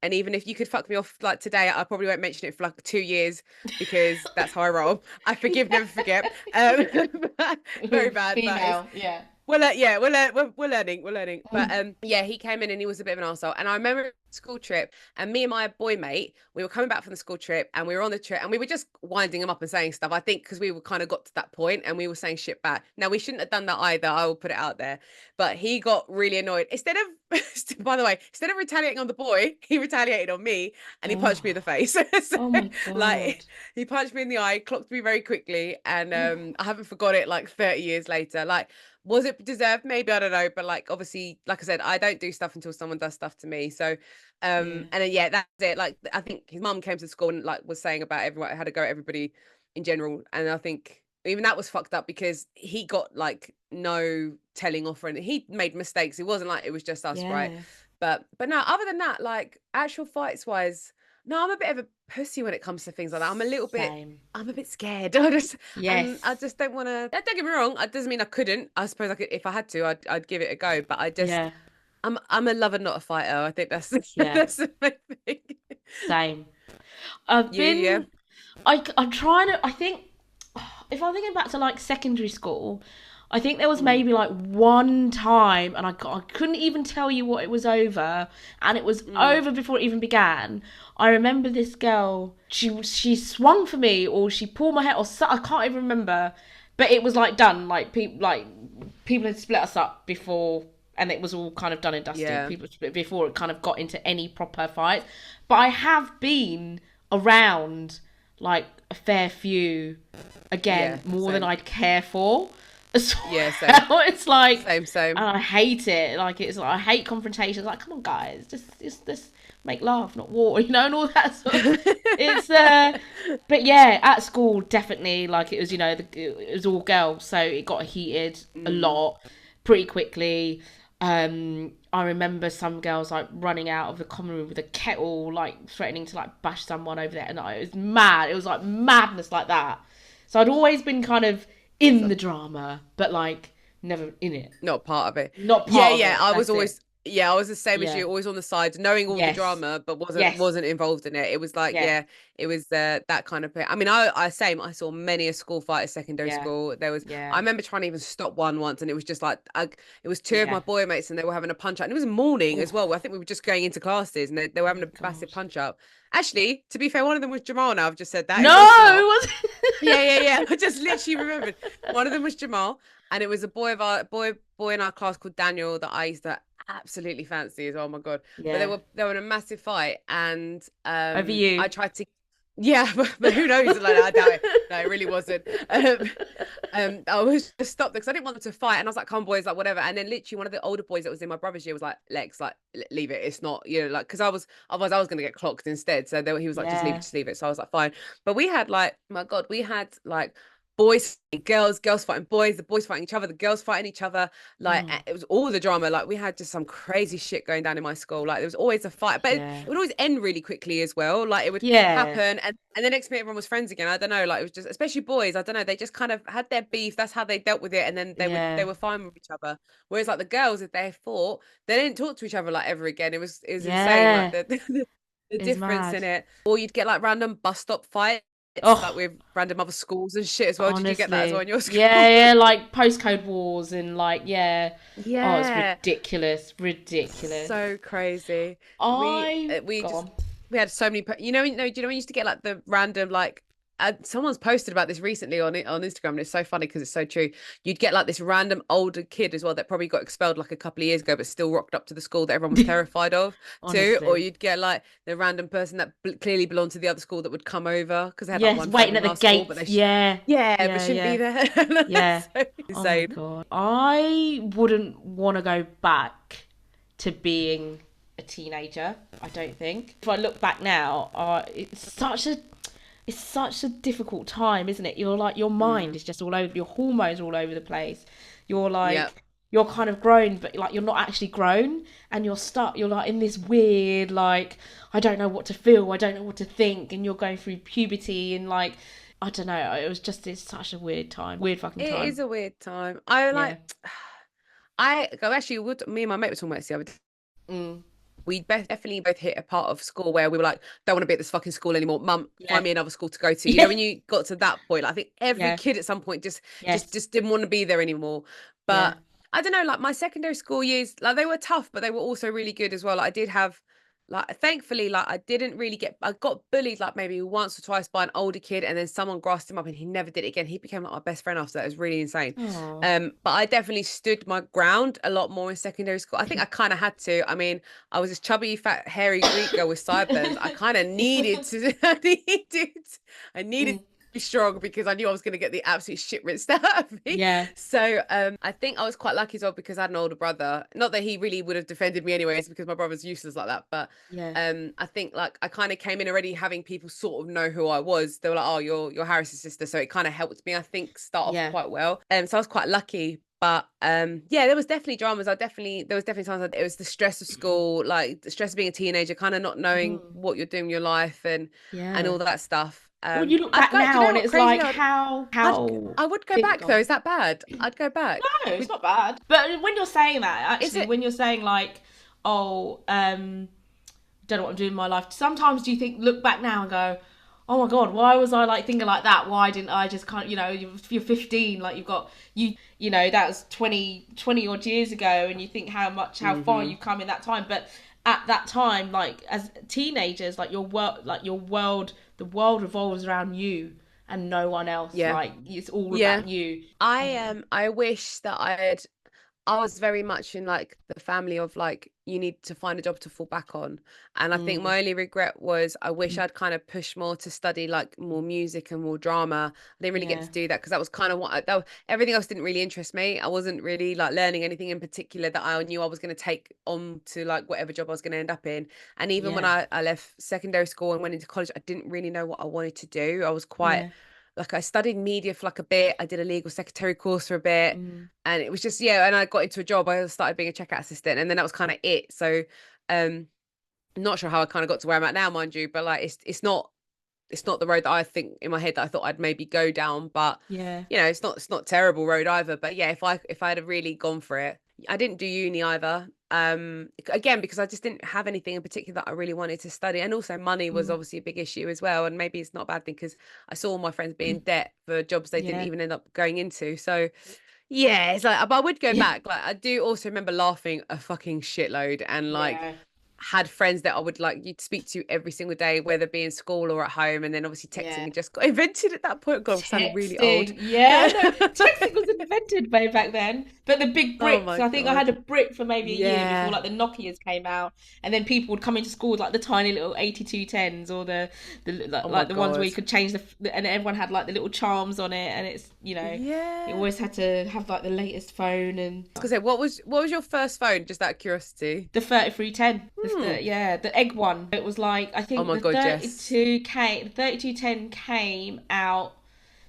And even if you could fuck me off like today, I probably won't mention it for like 2 years because that's how I roll. I forgive, never forget. Very bad. Female, yeah. We're learning. But yeah, he came in and he was a bit of an arsehole. And I remember school trip, and me and my boy mate, we were coming back from the school trip, and we were on the trip, and we were just winding him up and saying stuff. I think because we were kind of got to that point, and we were saying shit back. Now we shouldn't have done that either. I will put it out there. But he got really annoyed. Instead of, by the way, instead of retaliating on the boy, he retaliated on me, and he punched me in the face. So, oh my God. Like he punched me in the eye, clocked me very quickly, and I haven't forgot it. Like 30 years later, like. Was it deserved? Maybe, I don't know. But like, obviously, like I said, I don't do stuff until someone does stuff to me. So, and then, yeah, that's it. Like, I think his mum came to school and like was saying about everyone, had to go at everybody in general. And I think even that was fucked up because he got like no telling off, and he made mistakes. It wasn't like it was just us, right? But no, other than that, like actual fights wise, no, I'm a bit of a pussy when it comes to things like that. I'm a bit scared. I just don't want to. Don't get me wrong. It doesn't mean I couldn't. I suppose I could if I had to. I'd give it a go. But I just, I'm a lover, not a fighter. I think that's that's the main thing. Same. I'm trying to. I think if I'm thinking back to like secondary school, I think there was maybe like one time, and I couldn't even tell you what it was over, and it was over before it even began. I remember this girl, she swung for me, or she pulled my hair, or I can't even remember, but it was like done. Like people had split us up before, and it was all kind of done and dusted. Yeah. People split before it kind of got into any proper fight. But I have been around like a fair few, again, more than I'd care for. So same. It's like same. And I hate it. Like it's like I hate confrontations. Like, come on, guys, just make love, not war, you know, and all that sort of. It's but yeah, at school definitely like it was, you know, it was all girls, so it got heated a lot pretty quickly. I remember some girls like running out of the common room with a kettle, like threatening to like bash someone over there, and it was mad. It was like madness like that. So I'd always been kind of in the drama, but like never in it. Not part of it. Not part of it. I was always I was the same as you, always on the side, knowing all the drama, but wasn't involved in it. It was like it was that kind of. I mean, I saw many a school fight at secondary school. There was I remember trying to even stop one once, and it was just like it was two of my boy mates, and they were having a punch out, and it was morning as well. I think we were just going into classes, and they were having a massive punch up. Actually, to be fair, one of them was Jamal. Now I've just said that. No, it was. Yeah. I just literally remembered. One of them was Jamal, and it was a boy in our class called Daniel that I used to absolutely fancy as well. Oh my God. Yeah. But they were in a massive fight, and over you. I tried to. Yeah, but who knows? Like, I doubt it. No, it really wasn't. I was just stopped because I didn't want them to fight, and I was like, "Come on, boys, like whatever." And then literally one of the older boys that was in my brother's year was like, "Lex, like leave it. It's not, you know, like," because otherwise I was gonna get clocked instead. So he was like, "Just leave it." So I was like, "Fine." But we had like, my God, boys, girls fighting boys, the boys fighting each other, the girls fighting each other. Like it was all the drama. Like we had just some crazy shit going down in my school. Like there was always a fight, but it would always end really quickly as well. Like it would happen, and the next minute everyone was friends again. I don't know. Like it was just, especially boys. I don't know. They just kind of had their beef. That's how they dealt with it, and then they were fine with each other. Whereas like the girls, if they fought, they didn't talk to each other like ever again. It was insane. Like the difference in it. Or you'd get like random bus stop fights. Like with random other schools and shit as well. Honestly. Did you get that as well in your school? Yeah, like postcode wars and like oh, it's ridiculous. So crazy. We had so many. Do you know when you used to get like the random like someone's posted about this recently on Instagram, and it's so funny because it's so true. You'd get like this random older kid as well that probably got expelled like a couple of years ago, but still rocked up to the school that everyone was terrified of too. Or you'd get like the random person that clearly belonged to the other school that would come over because they had like one waiting at the gate. But but shouldn't be there. Yeah. So insane. Oh my God. I wouldn't want to go back to being a teenager, I don't think. If I look back now, it's such a difficult time, isn't it? You're like, your mind is just all over, your hormones are all over the place. You're like, you're kind of grown, but like you're not actually grown, and you're like in this weird, like, I don't know what to feel, I don't know what to think, and you're going through puberty, and like, I don't know, it's such a weird time, weird fucking time. It is a weird time. Me and my mate were talking about this the other day. We definitely both hit a part of school where we were like, don't want to be at this fucking school anymore. Mum, find me another school to go to. You know, when you got to that point, like, I think every kid at some point just didn't want to be there anymore. But I don't know, like my secondary school years, like they were tough, but they were also really good as well. Like I did have, like, thankfully, like I got bullied like maybe once or twice by an older kid, and then someone grassed him up and he never did it again. He became like my best friend after that. It was really insane. But I definitely stood my ground a lot more in secondary school. I think I kind of had to. I mean, I was this chubby, fat, hairy Greek girl with sideburns. I kind of needed to, I needed to be strong because I knew I was going to get the absolute shit rinsed out of me. So I think I was quite lucky as well because I had an older brother. Not that he really would have defended me anyways, because my brother's useless like that. But I think like I kind of came in already having people sort of know who I was. They were like, oh, you're Harris's sister. So it kind of helped me, I think, start off quite well. So I was quite lucky. But there was definitely dramas. There was definitely times it was the stress of school, like the stress of being a teenager, kind of not knowing what you're doing in your life and all that stuff. Well, you look back now and it's like how I would go back though. Is that bad? I'd go back. No, it's not bad. But when you're saying that, actually, when you're saying like, oh, don't know what I'm doing in my life, sometimes do you look back now and go, oh my God, why was I like thinking like that? Why didn't I just kind of, you're 15, like you've got, that was 20 odd years ago, and you think how far you've come in that time. But at that time, like as teenagers, like the world revolves around you and no one else. Like it's all about you. I wish that I was very much in like the family of like, you need to find a job to fall back on. And I think my only regret was I wish I'd kind of pushed more to study like more music and more drama. I didn't really get to do that because that was kind of everything else didn't really interest me. I wasn't really like learning anything in particular that I knew I was going to take on to like whatever job I was going to end up in. And even when I left secondary school and went into college, I didn't really know what I wanted to do. I was quite... Like I studied media for like a bit. I did a legal secretary course for a bit, and it was just and I got into a job. I started being a checkout assistant, and then that was kind of it. So, I'm not sure how I kind of got to where I'm at now, mind you. But like, it's not the road that I think in my head that I thought I'd maybe go down. But it's not terrible road either. But if I had really gone for it, I didn't do uni either. Again, because I just didn't have anything in particular that I really wanted to study, and also money was obviously a big issue as well. And maybe it's not a bad thing because I saw all my friends be in debt for jobs they didn't even end up going into. So it's like, but I would go back. Like I do also remember laughing a fucking shitload and like had friends that I would like you'd speak to every single day, whether it be in school or at home, and then obviously texting just got invented at that point. God, I'm sounding really old. Texting was invented way back then. But the big bricks, I think I had a brick for maybe a year before like the Nokias came out, and then people would come into school with like the tiny little 8210s or the ones where you could change and everyone had like the little charms on it, and it's you always had to have like the latest phone. And I was gonna say, what was your first phone? Just out of curiosity. The 3310. The egg one. It was like, I think the 3210 came out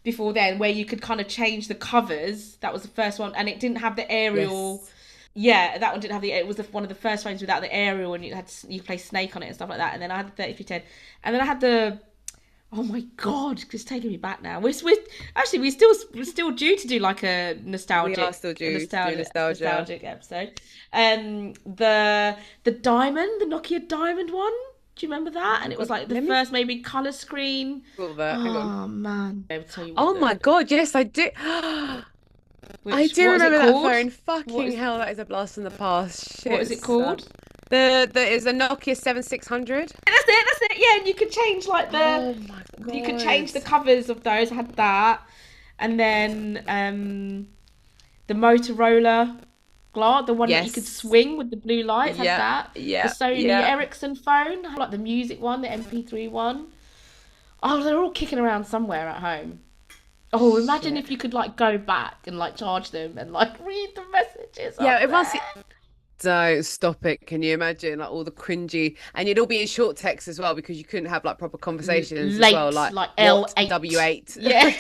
before then, where you could kind of change the covers. That was the first one, and it didn't have the aerial. That one didn't have it was one of the first phones without the aerial, and you could play Snake on it and stuff like that. And then I had the 3310, and then I had the... Oh my God, it's taking me back now. We're still due to do like a nostalgic. We are still due to do nostalgic episode. The diamond, the Nokia Diamond one. Do you remember that? And it was like the first maybe colour screen. Oh man! Oh my God, yes, I do. I do remember that phone. Fucking hell, that is a blast from the past. Shit, what is it called? There is a Nokia 7600. That's it. Yeah, and you could change like the You could change the covers of those. I had that. And then the Motorola glass, the one that you could swing with the blue lights, had that. The Sony Ericsson phone, like the music one, the MP3 one. Oh, they're all kicking around somewhere at home. Oh, imagine if you could like go back and like charge them and like read the messages. Don't stop it. Can you imagine like all the cringy, and you'd all be in short text as well because you couldn't have like proper conversations late, as well, like L8, W8, yeah,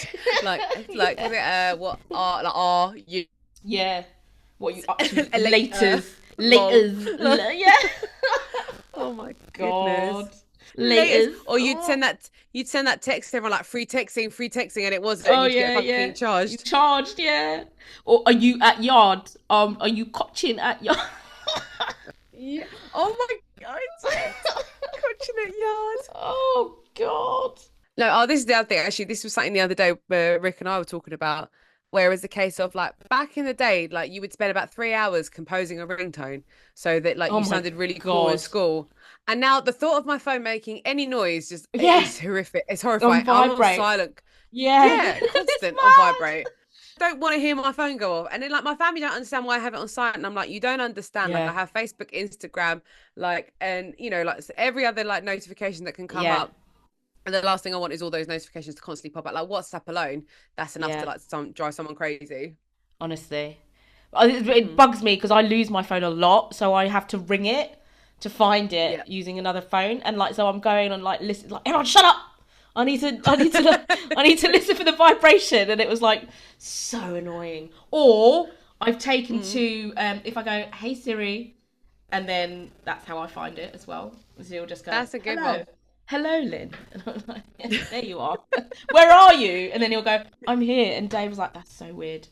like was it what R, like R you, yeah, what you laters, yeah. Oh my god. Laters. Or you'd send that text to everyone like free texting, and it wasn't. And you'd get fucking charged. You charged, yeah. Or are you at yard? Are you coaching at yard? Yeah. Oh my god. Coaching at yard. Oh god. No, this is the other thing. Actually, this was something the other day where Rick and I were talking about, where it was the case of like back in the day, like you would spend about 3 hours composing a ringtone so that like you sounded really cool in school. And now the thought of my phone making any noise just is horrific. It's horrifying. I'm on silent. Yeah, constant on vibrate. Don't want to hear my phone go off. And then like my family don't understand why I have it on silent. And I'm like, you don't understand. Like I have Facebook, Instagram, like, and you know, like every other like notification that can come up. And the last thing I want is all those notifications to constantly pop up. Like WhatsApp alone, that's enough to like drive someone crazy. Honestly, it bugs me because I lose my phone a lot, so I have to ring it to find it using another phone. And like, so I'm going on like listen, like everyone shut up. I need to listen for the vibration, and it was like so annoying. Or I've taken to if I go, hey Siri, and then that's how I find it as well. So you'll just go, that's a good one. Hello, Lynn. And I'm like, yes, there you are. Where are you? And then he'll go, I'm here. And Dave was like, that's so weird.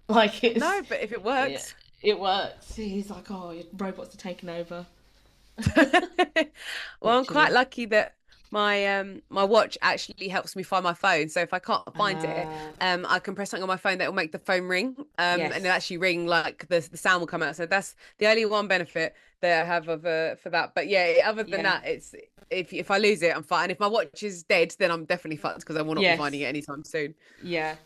Like it's no, but if it works, it works. He's like, oh, your robots are taking over. Well, I'm quite lucky that my watch actually helps me find my phone. So if I can't find it, I can press something on my phone that will make the phone ring, and it'll actually ring, like the sound will come out. So that's the only one benefit that I have of for that. But yeah, other than that, it's if I lose it, I'm fine. And if my watch is dead, then I'm definitely fucked because I will not be finding it anytime soon. Yeah.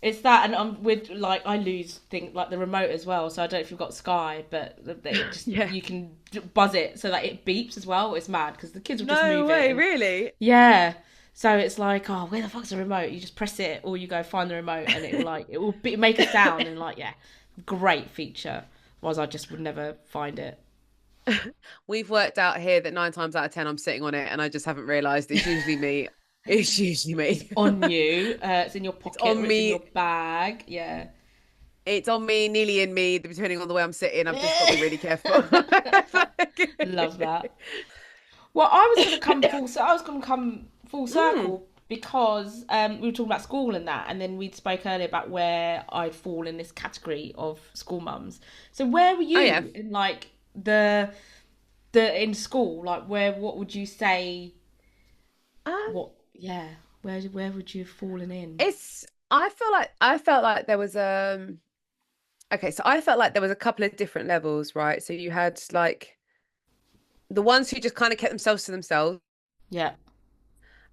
It's that, and I'm with like I lose things like the remote as well. So I don't know if you've got Sky, but it just you can buzz it so that it beeps as well. It's mad because the kids will just move it. No way, really? Yeah. So it's like, oh, where the fuck's the remote? You just press it, or you go find the remote, and it will make a sound, and like great feature. Otherwise, I just would never find it. We've worked out here that 9 times out of 10 I'm sitting on it, and I just haven't realised it's usually me. It's usually me. It's on you. It's in your pocket. It's on me. It's in your bag. Yeah. It's on me, nearly in me, depending on the way I'm sitting. I've just got to be really careful. Love that. Well, I was going to come full circle because we were talking about school and that, and then we spoke earlier about where I'd fall in this category of school mums. So where were you in like the in school? Like what would you say? Where would you have fallen in? I felt like there was so I felt like there was a couple of different levels, right? So you had like the ones who just kind of kept themselves to themselves. Yeah.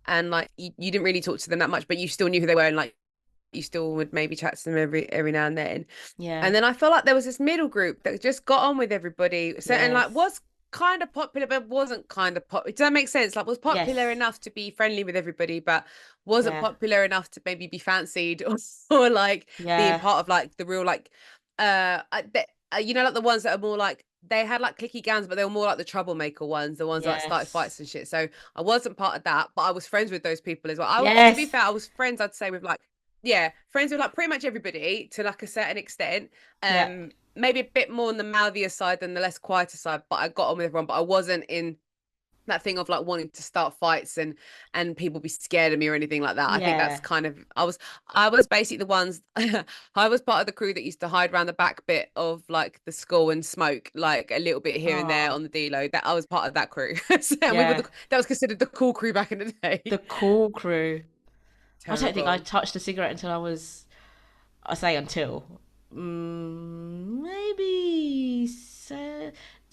And like you didn't really talk to them that much, but you still knew who they were, and like you still would maybe chat to them every now and then. Yeah. And then I felt like there was this middle group that just got on with everybody. So and like was kind of popular but wasn't kind of popular. Does that make sense? Like was popular enough to be friendly with everybody but wasn't popular enough to maybe be fancied or like being part of like the real like you know, like the ones that are more like they had like clicky gangs but they were more like the troublemaker ones, the ones that started fights and shit. So I wasn't part of that, but I was friends with those people as well. To be fair, I was friends, I'd say, with like friends with like pretty much everybody to like a certain extent. Maybe a bit more on the mouthier side than the less quieter side, but I got on with everyone. But I wasn't in that thing of like wanting to start fights and people be scared of me or anything like that. I think that's kind of I was basically the ones I was part of the crew that used to hide around the back bit of like the school and smoke like a little bit here and there on the D-load. That I was part of that crew. So that was considered the cool crew back in the day. The cool crew. Terrible. I don't think I touched a cigarette until maybe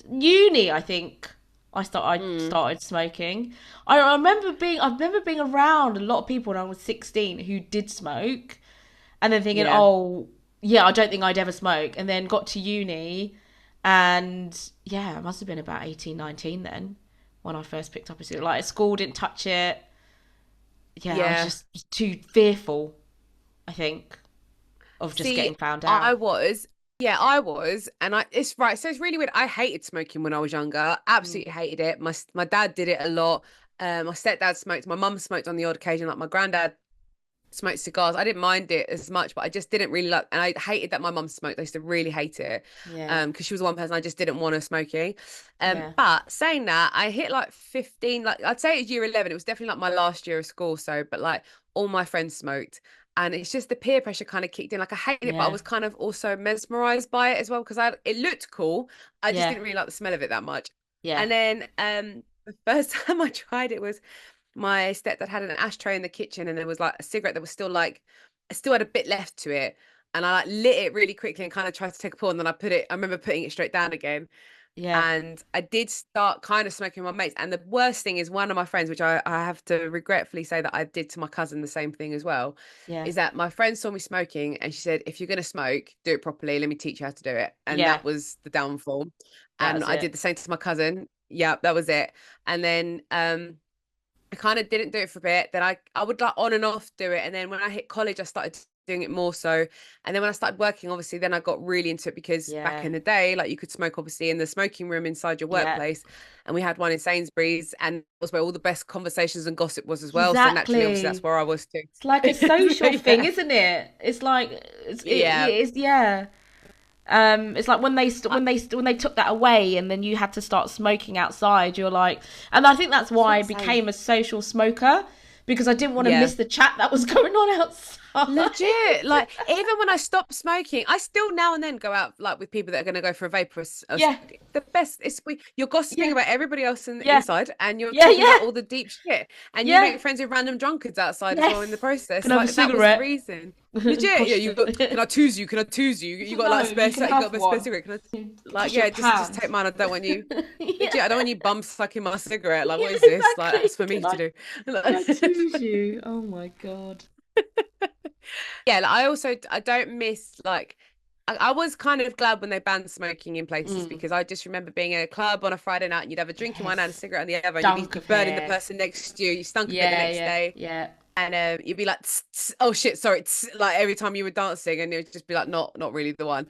uni, I think. I started smoking. I remember being around a lot of people when I was 16 who did smoke, and then thinking, oh yeah, I don't think I'd ever smoke. And then got to uni, and yeah, I must have been about 18, 19 then when I first picked up a cigarette. Like at school, didn't touch it. Yeah, I was just too fearful, I think, of just getting found out. I was. And it's right. So it's really weird. I hated smoking when I was younger. Absolutely hated it. My dad did it a lot. My stepdad smoked. My mum smoked on the odd occasion. Like my granddad smoked cigars. I didn't mind it as much, but I just didn't really like. And I hated that my mum smoked. I used to really hate it. Yeah. Because she was the one person I just didn't want her smoking. But saying that, I hit like 15. Like I'd say it was year 11. It was definitely like my last year of school. So, but like all my friends smoked. And it's just the peer pressure kind of kicked in. Like I hated it, but I was kind of also mesmerized by it as well because it looked cool. I just didn't really like the smell of it that much. Yeah. And then the first time I tried it was my stepdad had an ashtray in the kitchen, and there was like a cigarette that was still like, I still had a bit left to it, and I like lit it really quickly and kind of tried to take a pull, and then I remember putting it straight down again. Yeah. And I did start kind of smoking with my mates. And the worst thing is one of my friends, which I have to regretfully say that I did to my cousin the same thing as well, is that my friend saw me smoking and she said, if you're going to smoke, do it properly. Let me teach you how to do it. And that was the downfall. And I did the same to my cousin. Yeah, that was it. And then I kind of didn't do it for a bit. Then I would like on and off do it. And then when I hit college, I started doing it more so. And then when I started working, obviously then I got really into it because back in the day, like you could smoke obviously in the smoking room inside your workplace, and we had one in Sainsbury's, and it was where all the best conversations and gossip was as well. So naturally obviously that's where I was too. It's like a social thing, isn't it? It's like it's like when they took that away and then you had to start smoking outside, you're like, and I think that's why I became a social smoker, because I didn't want to miss the chat that was going on outside. Legit, like even when I stopped smoking, I still now and then go out like with people that are going to go for a vapor. The best is you're gossiping about everybody else in the inside, and you're talking about all the deep shit, and you make friends with random drunkards outside as well in the process. Can I have a cigarette? That was the reason. Legit, you got. Can I twos you? Can I twos you? You got like spare. You got a spare cigarette. Can I? Like just take mine. I don't want you. Legit, I don't want you bum sucking my cigarette. Like what is this? Like that's for me to do. I twos you. Oh my god. Like I don't miss like I was kind of glad when they banned smoking in places, because I just remember being in a club on a Friday night and you'd have a drink in one hand and a cigarette on the other, and you'd be burning the person next to you. You stunk a bit the next day. And you'd be like, tss, tss, oh shit, sorry, tss, like every time you were dancing, and it would just be like not really the one.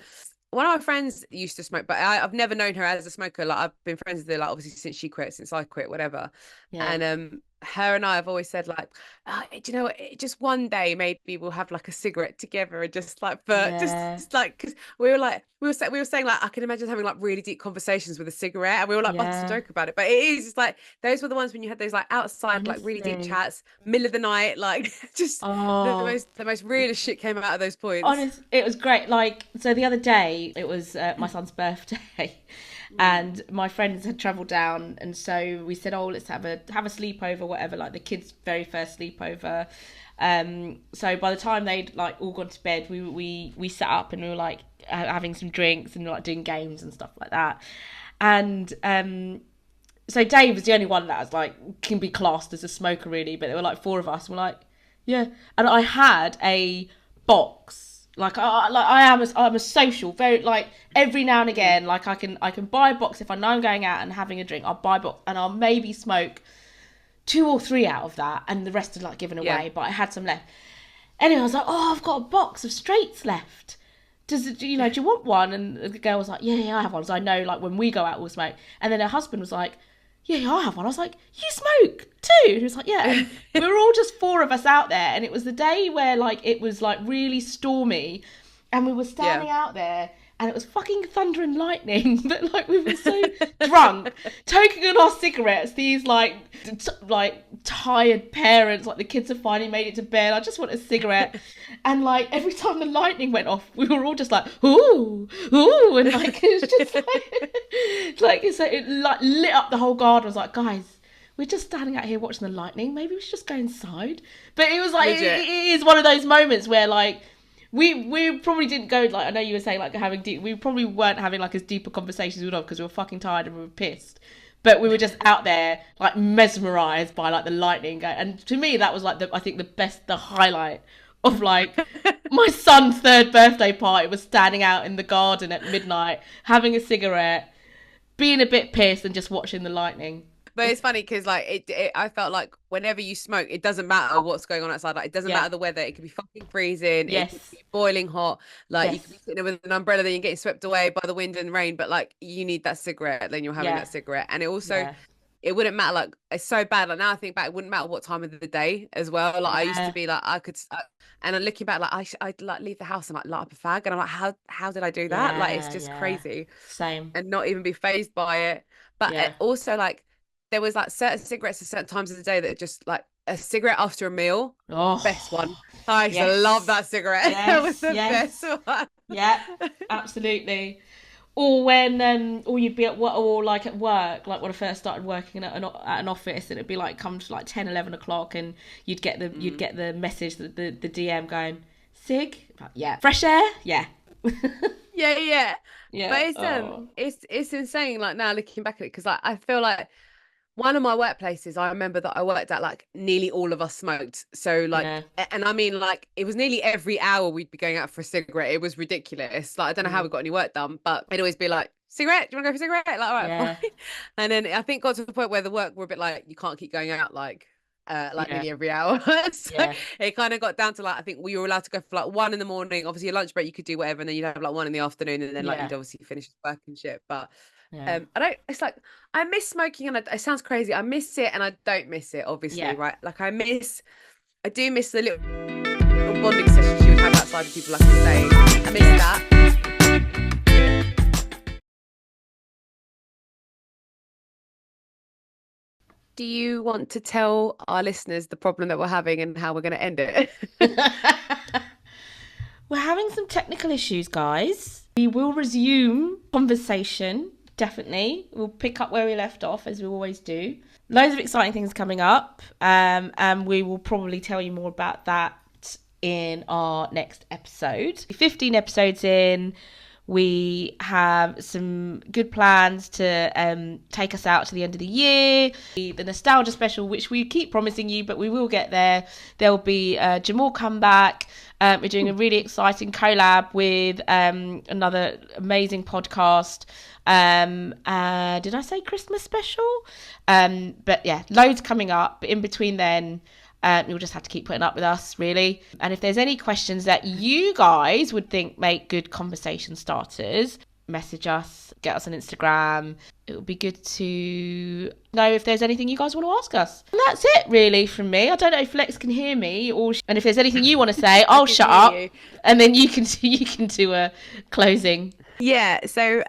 One of my friends used to smoke, but I've never known her as a smoker. Like I've been friends with her, like obviously since she quit, since I quit, whatever. And her and I have always said like, do you know what? Just one day maybe we'll have like a cigarette together, and just like just like, because we were saying like I can imagine having like really deep conversations with a cigarette, and we were like about to joke about it, but it is just like those were the ones when you had those like outside like really deep chats, middle of the night, like just the most realest shit came out of those points. Honest, it was great. Like so the other day it was my son's birthday. And my friends had travelled down, and so we said, oh, let's have a sleepover, whatever, like the kids' very first sleepover. So by the time they'd like all gone to bed, we sat up and we were like having some drinks and like doing games and stuff like that. And so Dave was the only one that was like can be classed as a smoker really, but there were like four of us, and we're like, yeah. And I had a box. I'm a social, very like every now and again, like I can buy a box if I know I'm going out and having a drink. I'll buy a box and I'll maybe smoke 2 or 3 out of that, and the rest are like given away. But I had some left. Anyway, I was like, oh, I've got a box of straights left. Do you want one? And the girl was like, yeah, I have one. So I know like when we go out we'll smoke. And then her husband was like, yeah, I have one. I was like, you smoke too? And he was like, yeah. And we were all just 4 of us out there, and it was the day where like it was like really stormy, and we were standing out there, and it was fucking thunder and lightning, but like we were so drunk, taking on our cigarettes, these like tired parents, like the kids have finally made it to bed, I just want a cigarette. And like every time the lightning went off, we were all just like, ooh, and like it was just like so it like lit up the whole garden. I was like, guys, we're just standing out here watching the lightning, maybe we should just go inside. But it was like it is one of those moments where like we probably didn't go like, I know you were saying like having deep, we probably weren't having like as deeper conversations as we would have because we were fucking tired and we were pissed. But we were just out there, like, mesmerised by, like, the lightning going. And to me, that was, like, I think the highlight of, like, my son's 3rd birthday party was standing out in the garden at midnight, having a cigarette, being a bit pissed and just watching the lightning. But it's funny because, like, I felt like whenever you smoke, it doesn't matter what's going on outside. Like, it doesn't matter the weather. It could be fucking freezing. Yes. It could be boiling hot. Like, you could be sitting there with an umbrella, then you're getting swept away by the wind and rain. But, like, you need that cigarette. Then you're having that cigarette. And it also, it wouldn't matter. Like, it's so bad. Like, now I think back, it wouldn't matter what time of the day as well. Like, I used to be like, and I'm looking back, like, I'd like leave the house and like light up a fag. And I'm like, how did I do that? Like, it's just crazy. Same. And not even be fazed by it. But also, like, there was like certain cigarettes at certain times of the day that just like a cigarette after a meal, best one. I used to love that cigarette. That was the best one. Yeah, absolutely. Or when or you'd be at work, or like at work, like when I first started working at an office, and it'd be like come to like 10, 11 o'clock, and you'd get the message, the DM going, cig, fresh air, yeah. But it's insane. Like, now looking back at it, because like I feel like one of my workplaces, I remember that I worked at, like, nearly all of us smoked. So, like, and I mean, like, it was nearly every hour we'd be going out for a cigarette. It was ridiculous. Like, I don't know how we got any work done, but it'd always be like, cigarette? Do you want to go for a cigarette? Like, all right, fine. And then I think got to the point where the work were a bit like, you can't keep going out, like nearly every hour. So it kind of got down to, like, I think we were allowed to go for like 1 a.m. Obviously, your lunch break, you could do whatever, and then you'd have like 1 p.m, and then like you'd obviously finish work and shit. But it's like I miss smoking, and it sounds crazy. I miss it and I don't miss it, obviously, right? Like, I do miss the little bonding sessions you would have outside with people, like I say. I miss that. Do you want to tell our listeners the problem that we're having and how we're going to end it? We're having some technical issues, guys. We will resume conversation. Definitely. We'll pick up where we left off, as we always do. Loads of exciting things coming up, and we will probably tell you more about that in our next episode. 15 episodes in, we have some good plans to take us out to the end of the year. The nostalgia special, which we keep promising you, but we will get there. There'll be Jamal comeback. We're doing a really exciting collab with another amazing podcast. Did I say Christmas special? But yeah, loads coming up. But in between then, you'll just have to keep putting up with us, really. And if there's any questions that you guys would think make good conversation starters, message us, get us on Instagram. It would be good to know if there's anything you guys want to ask us. And that's it, really, from me. I don't know if Lex can hear me, and if there's anything you want to say, I'll shut up, and then you can do a closing. Yeah. So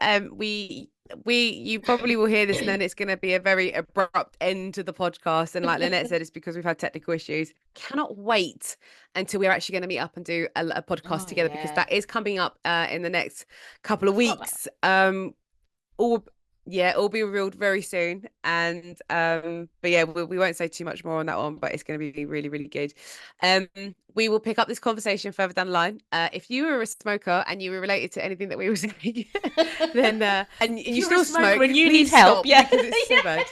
you probably will hear this, and then it's going to be a very abrupt end to the podcast. And like Lynette said, it's because we've had technical issues. Cannot wait until we're actually going to meet up and do a podcast together, because that is coming up in the next couple of weeks. All be revealed very soon. And but yeah, we won't say too much more on that one, but it's going to be really, really good. We will pick up this conversation further down the line. If you were a smoker and you were related to anything that we were saying, then and you still smoke and you need help, because it's so bad.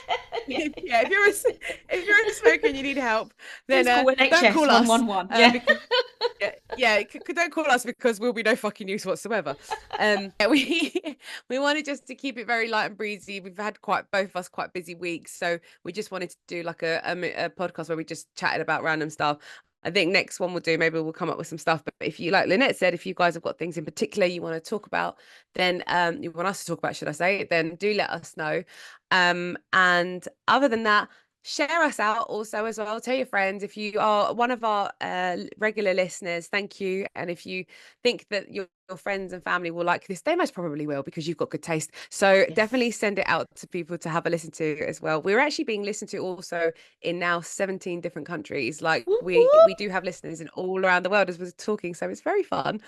Yeah, if you're a smoker and you need help, then don't call us. 111. Don't call us, because we'll be no fucking use whatsoever. We wanted just to keep it very light and breezy. We've had both of us quite busy weeks, so we just wanted to do like a podcast where we just chatted about random stuff. I think next one we'll do, maybe we'll come up with some stuff. But if you, like Lynette said, if you guys have got things in particular you want to talk about, then you want us to talk about, should I say, then do let us know. And other than that, share us out also as well. Tell your friends. If you are one of our regular listeners, thank you. And if you think that your friends and family will like this, they most probably will, because you've got good taste. So definitely send it out to people to have a listen to as well. We're actually being listened to also in now 17 different countries. Like we do have listeners in all around the world as we're talking, so it's very fun.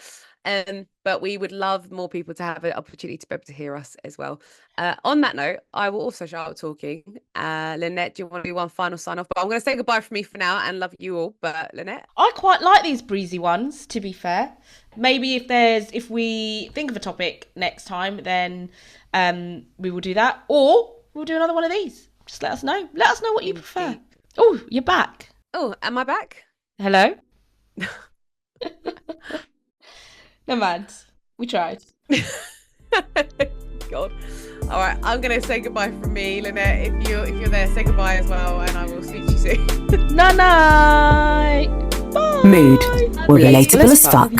But we would love more people to have an opportunity to be able to hear us as well. On that note, I will also shut up talking. Lynette, do you want to do one final sign off? But I'm going to say goodbye from me for now and love you all. But Lynette? I quite like these breezy ones, to be fair. Maybe if we think of a topic next time, then we will do that. Or we'll do another one of these. Just let us know. Let us know what you prefer. Oh, you're back. Oh, am I back? Hello? No mind. We tried. God. All right, I'm gonna say goodbye from me, Lynette. If you're there, say goodbye as well, and I will speak to you soon. Night. Bye. Mood. We're relatable as fuck.